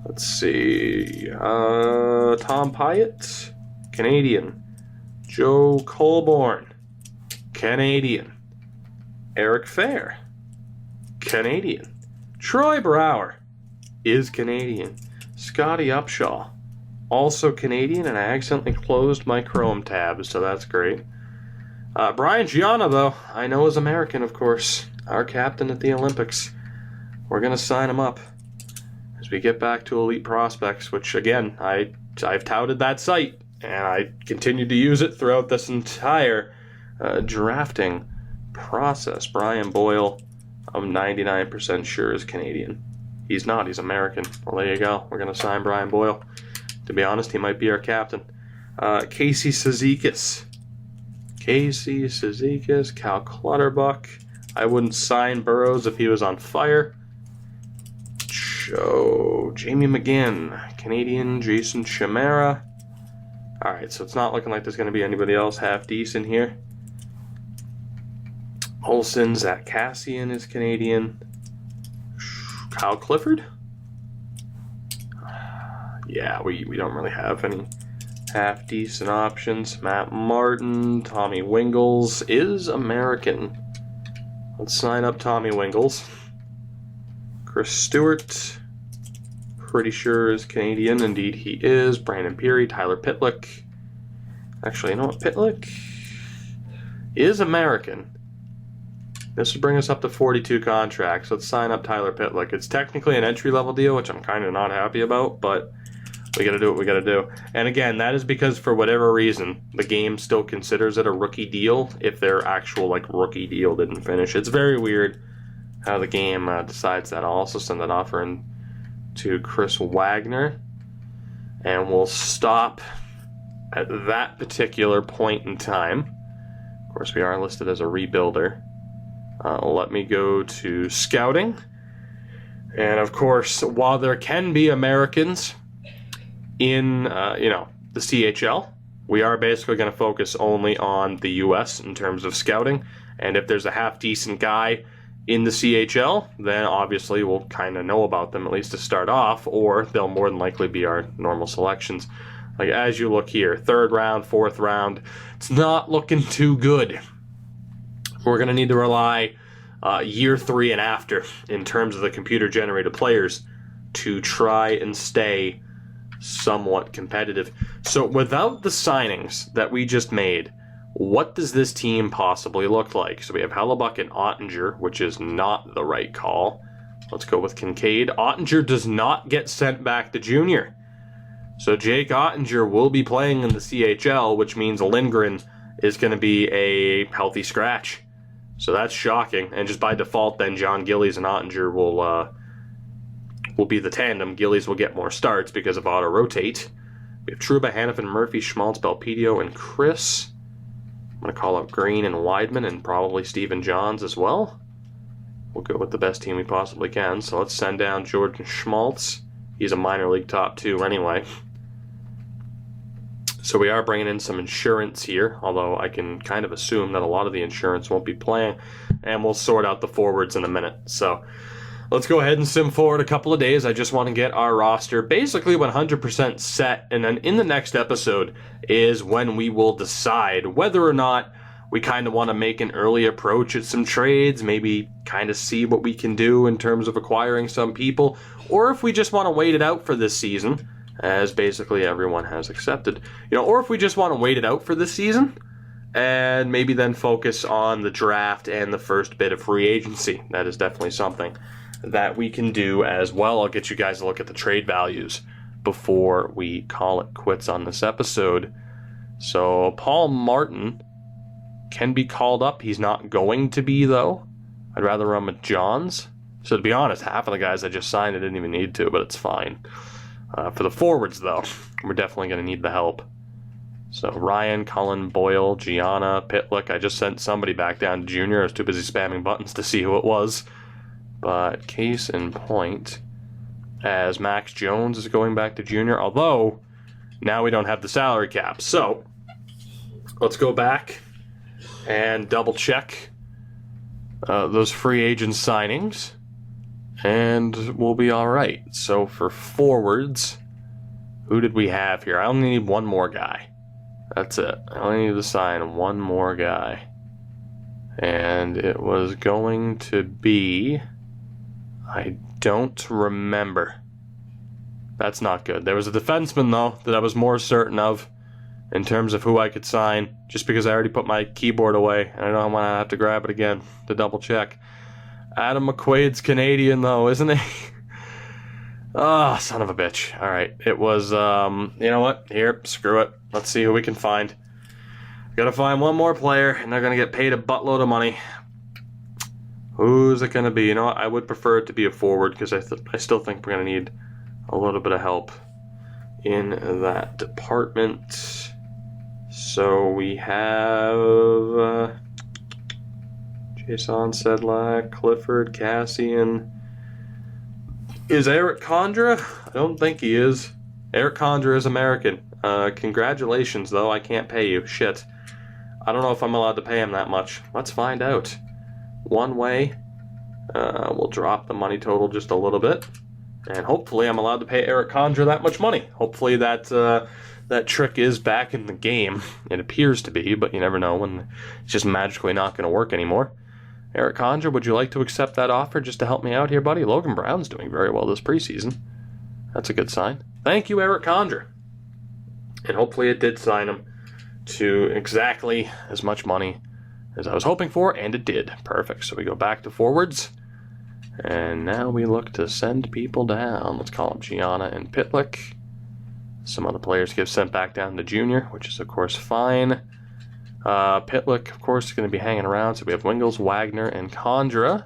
Let's see. Tom Pyatt, Canadian. Joe Colborne, Canadian. Eric Fair, Canadian. Troy Brouwer is Canadian. Scotty Upshaw, also Canadian, and I accidentally closed my Chrome tab, so that's great. Brian Gianna, though, I know is American, of course. Our captain at the Olympics. We're going to sign him up as we get back to Elite Prospects, which, again, I've touted that site, and I continued to use it throughout this entire drafting process. Brian Boyle, I'm 99% sure is Canadian. He's not. He's American. Well, there you go. We're going to sign Brian Boyle. To be honest, he might be our captain. Casey Cizikas. Cal Clutterbuck. I wouldn't sign Burrows if he was on fire. Jamie McGinn. Canadian. Jason Chimera. Alright, so it's not looking like there's going to be anybody else half decent here. Olsen. Zach Cassian is Canadian. Kyle Clifford? Yeah, we don't really have any half-decent options. Matt Martin, Tommy Wingles is American. Let's sign up Tommy Wingles. Chris Stewart, pretty sure is Canadian. Indeed he is. Brandon Peary, Tyler Pitlick. Actually, you know what? Pitlick is American. This would bring us up to 42 contracts. Let's sign up Tyler Pitlick. It's technically an entry-level deal, which I'm kind of not happy about, but we got to do what we got to do. And again, that is because for whatever reason, the game still considers it a rookie deal if their actual rookie deal didn't finish. It's very weird how the game decides that. I'll also send that offer in to Chris Wagner, and we'll stop at that particular point in time. Of course, we are listed as a rebuilder. Let me go to scouting. And of course, while there can be Americans in, the CHL, we are basically going to focus only on the U.S. in terms of scouting. And if there's a half-decent guy in the CHL, then obviously we'll kind of know about them, at least to start off, or they'll more than likely be our normal selections. Like, as you look here, 3rd round, 4th round, it's not looking too good. We're going to need to rely year 3 and after in terms of the computer-generated players to try and stay somewhat competitive. So without the signings that we just made, what does this team possibly look like? So we have Hellebuck and Ottinger, which is not the right call. Let's go with Kincaid. Ottinger does not get sent back to junior. So Jake Ottinger will be playing in the CHL, which means Lindgren is going to be a healthy scratch. So that's shocking. And just by default, then John Gillies and Ottinger will be the tandem. Gillies will get more starts because of auto-rotate. We have Trouba, Hannafin, Murphy, Schmaltz, Belpedio, and Chris. I'm going to call up Green and Weidman and probably Steven Johns as well. We'll go with the best team we possibly can. So let's send down Jordan Schmaltz. He's a minor league top 2 anyway. So we are bringing in some insurance here, although I can kind of assume that a lot of the insurance won't be playing, and we'll sort out the forwards in a minute. So let's go ahead and sim forward a couple of days. I just want to get our roster basically 100% set, and then in the next episode is when we will decide whether or not we kind of want to make an early approach at some trades, maybe kind of see what we can do in terms of acquiring some people, or if we just want to wait it out for this season, as basically everyone has accepted. Or if we just want to wait it out for this season and maybe then focus on the draft and the first bit of free agency. That is definitely something that we can do as well. I'll get you guys a look at the trade values before we call it quits on this episode. So Paul Martin can be called up. He's not going to be, though. I'd rather run with Johns. So to be honest, half of the guys I just signed I didn't even need to, but it's fine. For the forwards, though, we're definitely going to need the help. So Ryan, Cullen, Boyle, Gianna, Pitlick. I just sent somebody back down to junior. I was too busy spamming buttons to see who it was. But case in point, as Max Jones is going back to junior, although now we don't have the salary cap. So let's go back and double check those free agent signings, and we'll be all right. So for forwards, who did we have here? I only need one more guy. That's it. I only need to sign one more guy. And it was going to be... I don't remember. That's not good. There was a defenseman, though, that I was more certain of in terms of who I could sign, just because I already put my keyboard away, and I know I'm going to have to grab it again to double check. Adam McQuaid's Canadian, though, isn't he? Ah, son of a bitch. All right. It was, you know what? Here, screw it. Let's see who we can find. Gotta find one more player, and they're gonna get paid a buttload of money. Who's it gonna be? You know what? I would prefer it to be a forward, because I still think we're gonna need a little bit of help in that department. So we have Jason Sedlak, Clifford, Cassian. Is Eric Condra? I don't think he is. Eric Condra is American. Congratulations, though. I can't pay you. Shit. I don't know if I'm allowed to pay him that much. Let's find out. One way, we'll drop the money total just a little bit. And hopefully I'm allowed to pay Eric Condra that much money. Hopefully that trick is back in the game. It appears to be, but you never know when it's just magically not going to work anymore. Eric Condra, would you like to accept that offer just to help me out here, buddy? Logan Brown's doing very well this preseason. That's a good sign. Thank you, Eric Condra. And hopefully it did sign him to exactly as much money as I was hoping for, and it did. Perfect. So we go back to forwards, and now we look to send people down. Let's call them Gianna and Pitlick. Some other players get sent back down to junior, which is, of course, fine. Pitlick, of course, is going to be hanging around, so we have Wingles, Wagner, and Condra.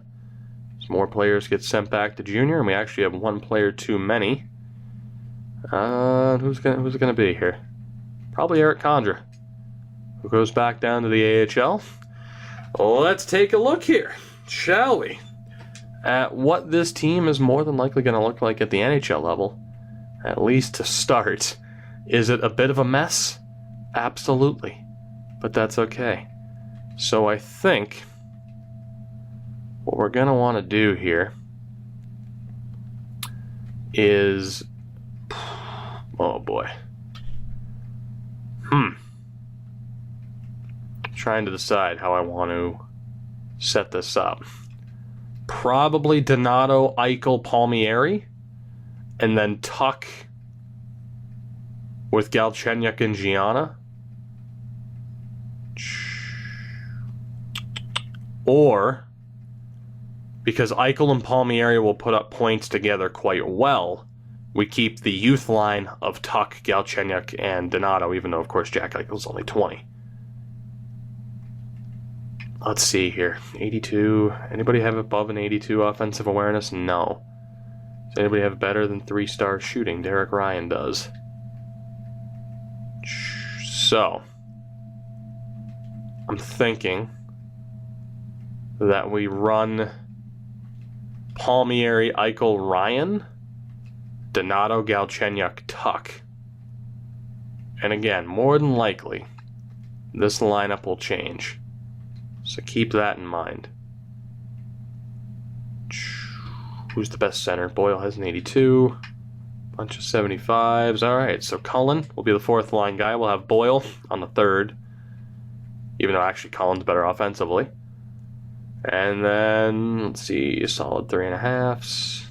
Some more players get sent back to junior, and we actually have one player too many. Who's it gonna be here? Probably Eric Condra, who goes back down to the AHL. Let's take a look here, shall we? At what this team is more than likely going to look like at the NHL level, at least to start. Is it a bit of a mess? Absolutely, but that's okay. So I think what we're going to want to do here is... Oh boy. Trying to decide how I want to set this up. Probably Donato, Eichel, Palmieri, and then Tuck with Galchenyuk and Gianna. Or, because Eichel and Palmieri will put up points together quite well, we keep the youth line of Tuck, Galchenyuk, and Donato, even though, of course, Jack Eichel's only 20. Let's see here. 82. Anybody have above an 82 offensive awareness? No. Does anybody have better than 3-star shooting? Derek Ryan does. So, I'm thinking that we run Palmieri, Eichel, Ryan, Donato, Galchenyuk, Tuck. And again, more than likely, this lineup will change. So keep that in mind. Who's the best center? Boyle has an 82. Bunch of 75s. Alright, so Cullen will be the fourth line guy. We'll have Boyle on the third. Even though actually Cullen's better offensively. And then, let's see, a solid 3.5s.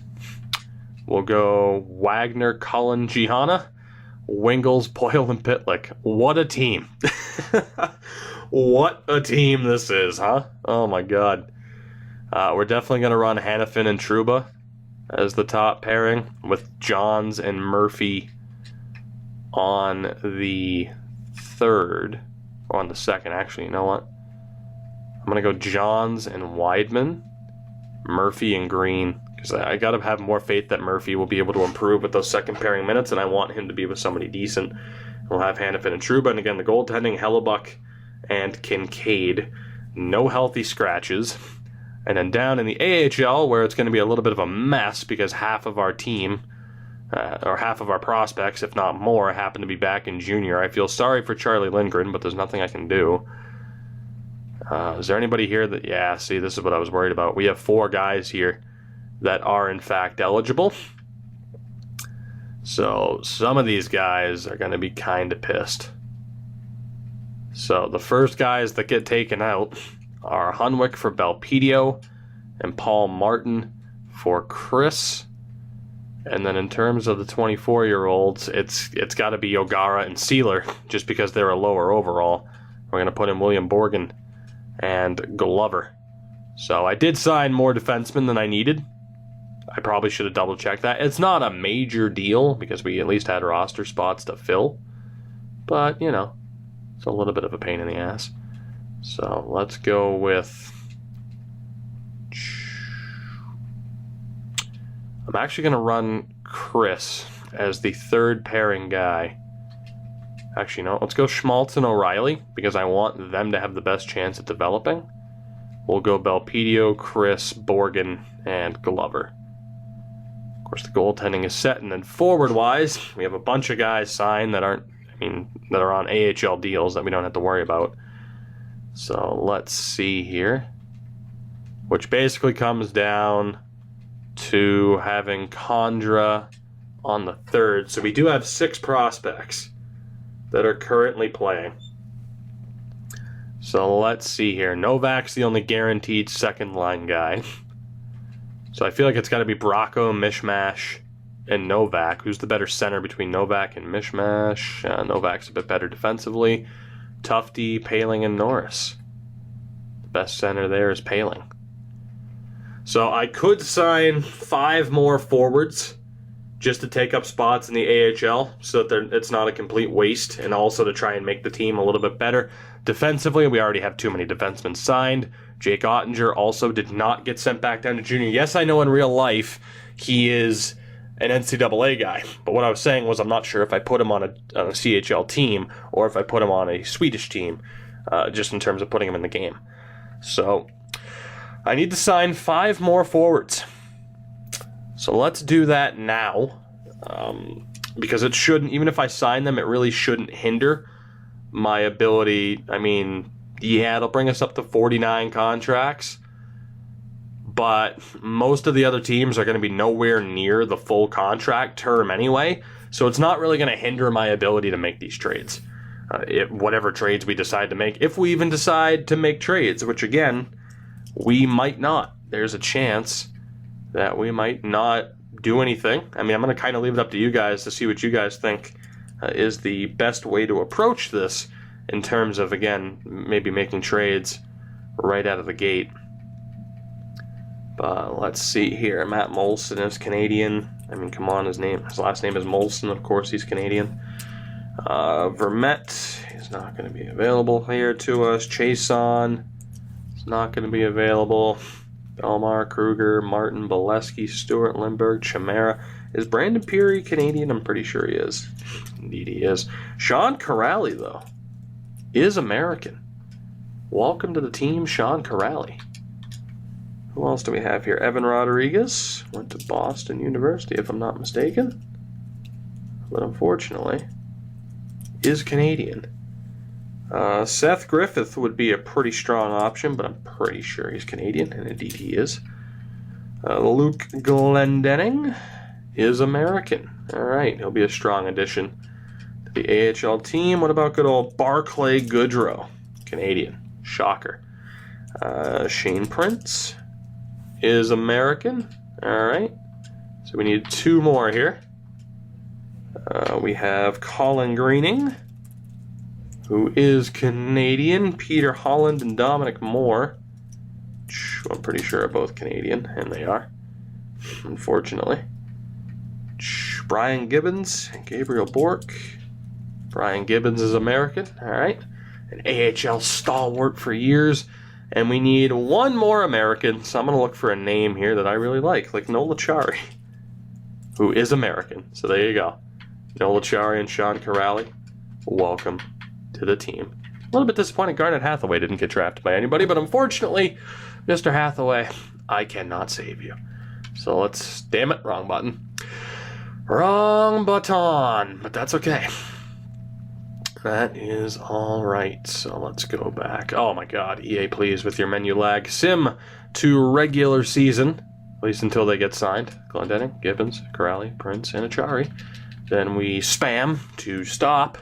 We'll go Wagner, Cullen, Gianna, Wingles, Boyle, and Pitlick. What a team. What a team this is, huh? Oh my god. We're definitely going to run Hannafin and Trouba as the top pairing, with Johns and Murphy on the third. Or on the second, actually. You know what? I'm going to go Johns and Weidman, Murphy and Green, because I got to have more faith that Murphy will be able to improve with those second pairing minutes, and I want him to be with somebody decent. We'll have Hannafin and Trouba, and again, the goaltending, Hellebuck and Kincaid. No healthy scratches. And then down in the AHL, where it's going to be a little bit of a mess because half of our team, or half of our prospects, if not more, happen to be back in junior. I feel sorry for Charlie Lindgren, but there's nothing I can do. Is there anybody here that... Yeah, see, this is what I was worried about. We have 4 guys here that are, in fact, eligible. So some of these guys are going to be kind of pissed. So the first guys that get taken out are Hunwick for Belpedio and Paul Martin for Chris. And then in terms of the 24-year-olds, it's got to be Yogara and Sealer, just because they're a lower overall. We're going to put in William Borgen and Glover. So I did sign more defensemen than I needed. I probably should have double-checked that. It's not a major deal, because we at least had roster spots to fill. But, you know, it's a little bit of a pain in the ass. So let's go with... I'm actually going to run Chris as the third pairing guy. Actually, no, let's go Schmaltz and O'Reilly, because I want them to have the best chance at developing. We'll go Belpedio, Chris, Borgen, and Glover. Of course, the goaltending is set, and then forward-wise, we have a bunch of guys signed that aren't, that are on AHL deals that we don't have to worry about. So let's see here, which basically comes down to having Condra on the third. So we do have 6 prospects that are currently playing. So let's see here. Novak's the only guaranteed second line guy. So I feel like it's got to be Bracco, Mishmash, and Novak. Who's the better center between Novak and Mishmash? Novak's a bit better defensively. Tufte, Paling, and Norris. The best center there is Paling. So I could sign 5 more forwards just to take up spots in the AHL so that it's not a complete waste, and also to try and make the team a little bit better. Defensively, we already have too many defensemen signed. Jake Ottinger also did not get sent back down to junior. Yes, I know in real life he is an NCAA guy, but what I was saying was I'm not sure if I put him on a CHL team or if I put him on a Swedish team, just in terms of putting him in the game. So I need to sign 5 more forwards. So let's do that now, because it shouldn't, even if I sign them, it really shouldn't hinder my ability. Yeah, it'll bring us up to 49 contracts, but most of the other teams are going to be nowhere near the full contract term anyway, so it's not really going to hinder my ability to make these trades. Whatever trades we decide to make, if we even decide to make trades, which again, we might not. There's a chance that we might not do anything. I'm going to kind of leave it up to you guys to see what you guys think is the best way to approach this in terms of, again, maybe making trades right out of the gate. But let's see here. Matt Molson is Canadian. Come on, his last name is Molson. Of course, he's Canadian. Vermette is not going to be available here to us. Chason is not going to be available. Belmar, Kruger, Martin, Bolesky, Stewart, Lindbergh, Chimera. Is Brandon Peary Canadian? I'm pretty sure he is. Indeed he is. Sean Corrali, though, is American. Welcome to the team, Sean Corrali. Who else do we have here? Evan Rodriguez went to Boston University, if I'm not mistaken. But unfortunately, is Canadian. Seth Griffith would be a pretty strong option, but I'm pretty sure he's Canadian, and indeed he is. Luke Glendening is American. All right, he'll be a strong addition to the AHL team. What about good old Barclay Goodrow? Canadian. Shocker. Shane Prince is American. All right, so we need 2 more here. We have Colin Greening, who is Canadian. Peter Holland and Dominic Moore, I'm pretty sure are both Canadian, and they are, unfortunately. Brian Gibbons and Gabriel Bork. Brian Gibbons is American, all right. An AHL stalwart for years. And we need 1 more American, so I'm going to look for a name here that I really like Nola Chari, who is American. So there you go. Nola Chari and Sean Corrali, welcome to the team. A little bit disappointed Garnet Hathaway didn't get drafted by anybody, but unfortunately, Mr. Hathaway, I cannot save you. So let's, damn it, wrong button. Wrong button, but that's okay. That is all right. So let's go back. Oh my god, EA, please, with your menu lag. Sim to regular season, at least until they get signed. Glendening, Gibbons, Corrali, Prince, and Achari. Then we spam to stop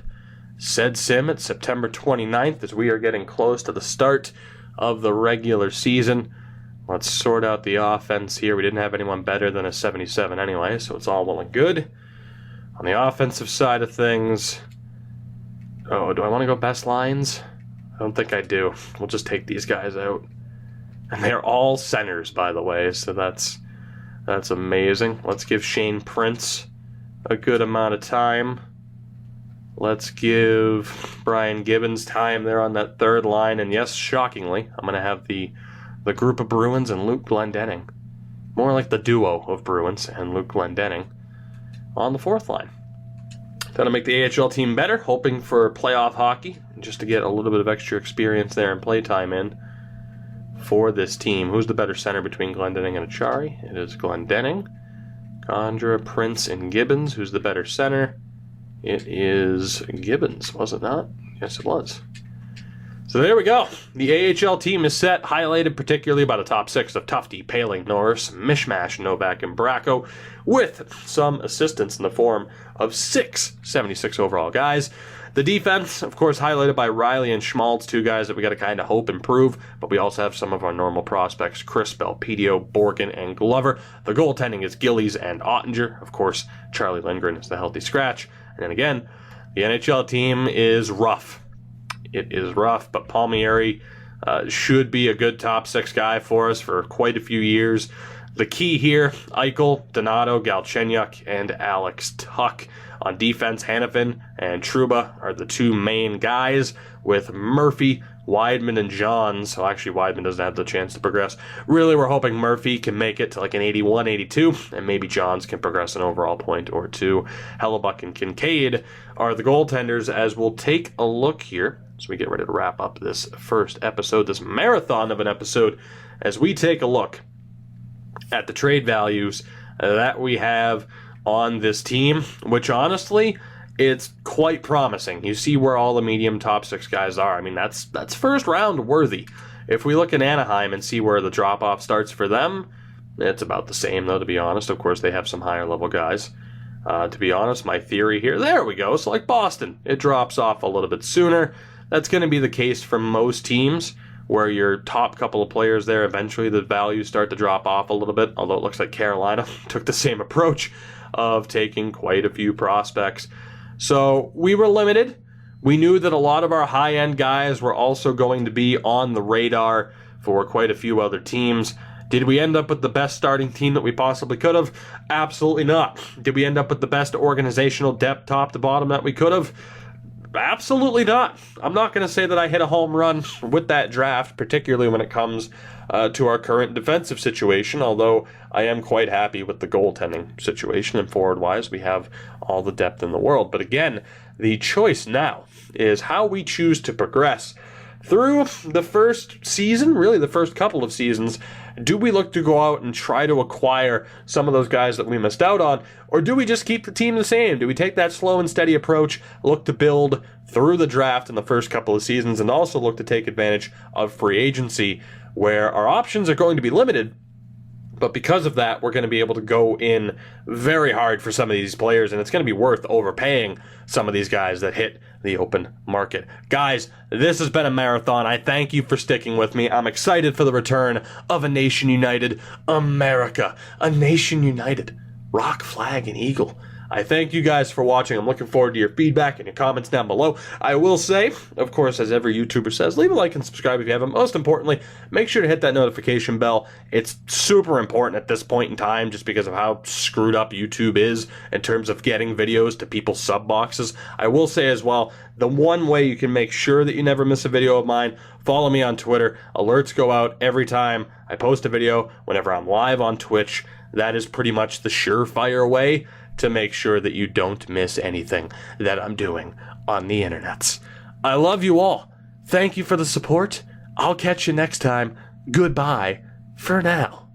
said sim at September 29th as we are getting close to the start of the regular season. Let's sort out the offense here. We didn't have anyone better than a 77 anyway, so it's all well and good. On the offensive side of things, oh, do I want to go best lines? I don't think I do. We'll just take these guys out. And they're all centers, by the way, so that's amazing. Let's give Shane Prince a good amount of time. Let's give Brian Gibbons time there on that third line. And yes, shockingly, I'm going to have the group of Bruins and Luke Glendening. More like the duo of Bruins and Luke Glendening on the fourth line. Trying to make the AHL team better, hoping for playoff hockey, just to get a little bit of extra experience there and playtime in for this team. Who's the better center between Glendening and Achari? It is Glendening. Condra, Prince, and Gibbons. Who's the better center? It is Gibbons, was it not? Yes, it was. So there we go. The AHL team is set, highlighted particularly by the top six of Tufte, Paling, Norris, Mishmash, Novak, and Bracco, with some assistance in the form of 6 76 overall guys. The defense, of course, highlighted by Riley and Schmaltz, 2 guys that we got to kind of hope improve, but we also have some of our normal prospects, Chris Belpedio, Borgen, and Glover. The goaltending is Gillies and Ottinger. Of course, Charlie Lindgren is the healthy scratch. And then again, the NHL team is rough. It is rough, but Palmieri should be a good top 6 guy for us for quite a few years. The key here, Eichel, Donato, Galchenyuk, and Alex Tuck. On defense, Hannafin and Trouba are the 2 main guys, with Murphy, Weidman, and Johns. So actually, Weidman doesn't have the chance to progress. Really, we're hoping Murphy can make it to like an 81, 82, and maybe Johns can progress an overall point or 2. Hellebuck and Kincaid are the goaltenders, as we'll take a look here as we get ready to wrap up this first episode, this marathon of an episode, as we take a look at the trade values that we have on this team, which honestly, it's quite promising. You see where all the medium top 6 guys are. I mean, that's first round worthy. If we look at Anaheim and see where the drop-off starts for them, it's about the same, though, to be honest. Of course, they have some higher level guys. To be honest, my theory here, there we go. It's like Boston. It drops off a little bit sooner. That's going to be the case for most teams, where your top couple of players there, eventually the values start to drop off a little bit, although it looks like Carolina took the same approach of taking quite a few prospects. So we were limited. We knew that a lot of our high-end guys were also going to be on the radar for quite a few other teams. Did we end up with the best starting team that we possibly could have? Absolutely not. Did we end up with the best organizational depth top to bottom that we could have? Absolutely not. I'm not going to say that I hit a home run with that draft, particularly when it comes to our current defensive situation, although I am quite happy with the goaltending situation, and forward-wise, we have all the depth in the world. But again, the choice now is how we choose to progress through the first season, really the first couple of seasons. Do we look to go out and try to acquire some of those guys that we missed out on, or do we just keep the team the same? Do we take that slow and steady approach, look to build through the draft in the first couple of seasons, and also look to take advantage of free agency, where our options are going to be limited, but because of that, we're going to be able to go in very hard for some of these players, and it's going to be worth overpaying some of these guys that hit the open market. Guys, this has been a marathon. I thank you for sticking with me. I'm excited for the return of a nation united, America. A nation united. Rock, flag, and eagle. I thank you guys for watching. I'm looking forward to your feedback and your comments down below. I will say, of course, as every YouTuber says, leave a like and subscribe if you haven't. Most importantly, make sure to hit that notification bell. It's super important at this point in time just because of how screwed up YouTube is in terms of getting videos to people's sub boxes. I will say as well, the one way you can make sure that you never miss a video of mine, follow me on Twitter. Alerts go out every time I post a video, whenever I'm live on Twitch. That is pretty much the surefire way to make sure that you don't miss anything that I'm doing on the internets. I love you all. Thank you for the support. I'll catch you next time. Goodbye for now.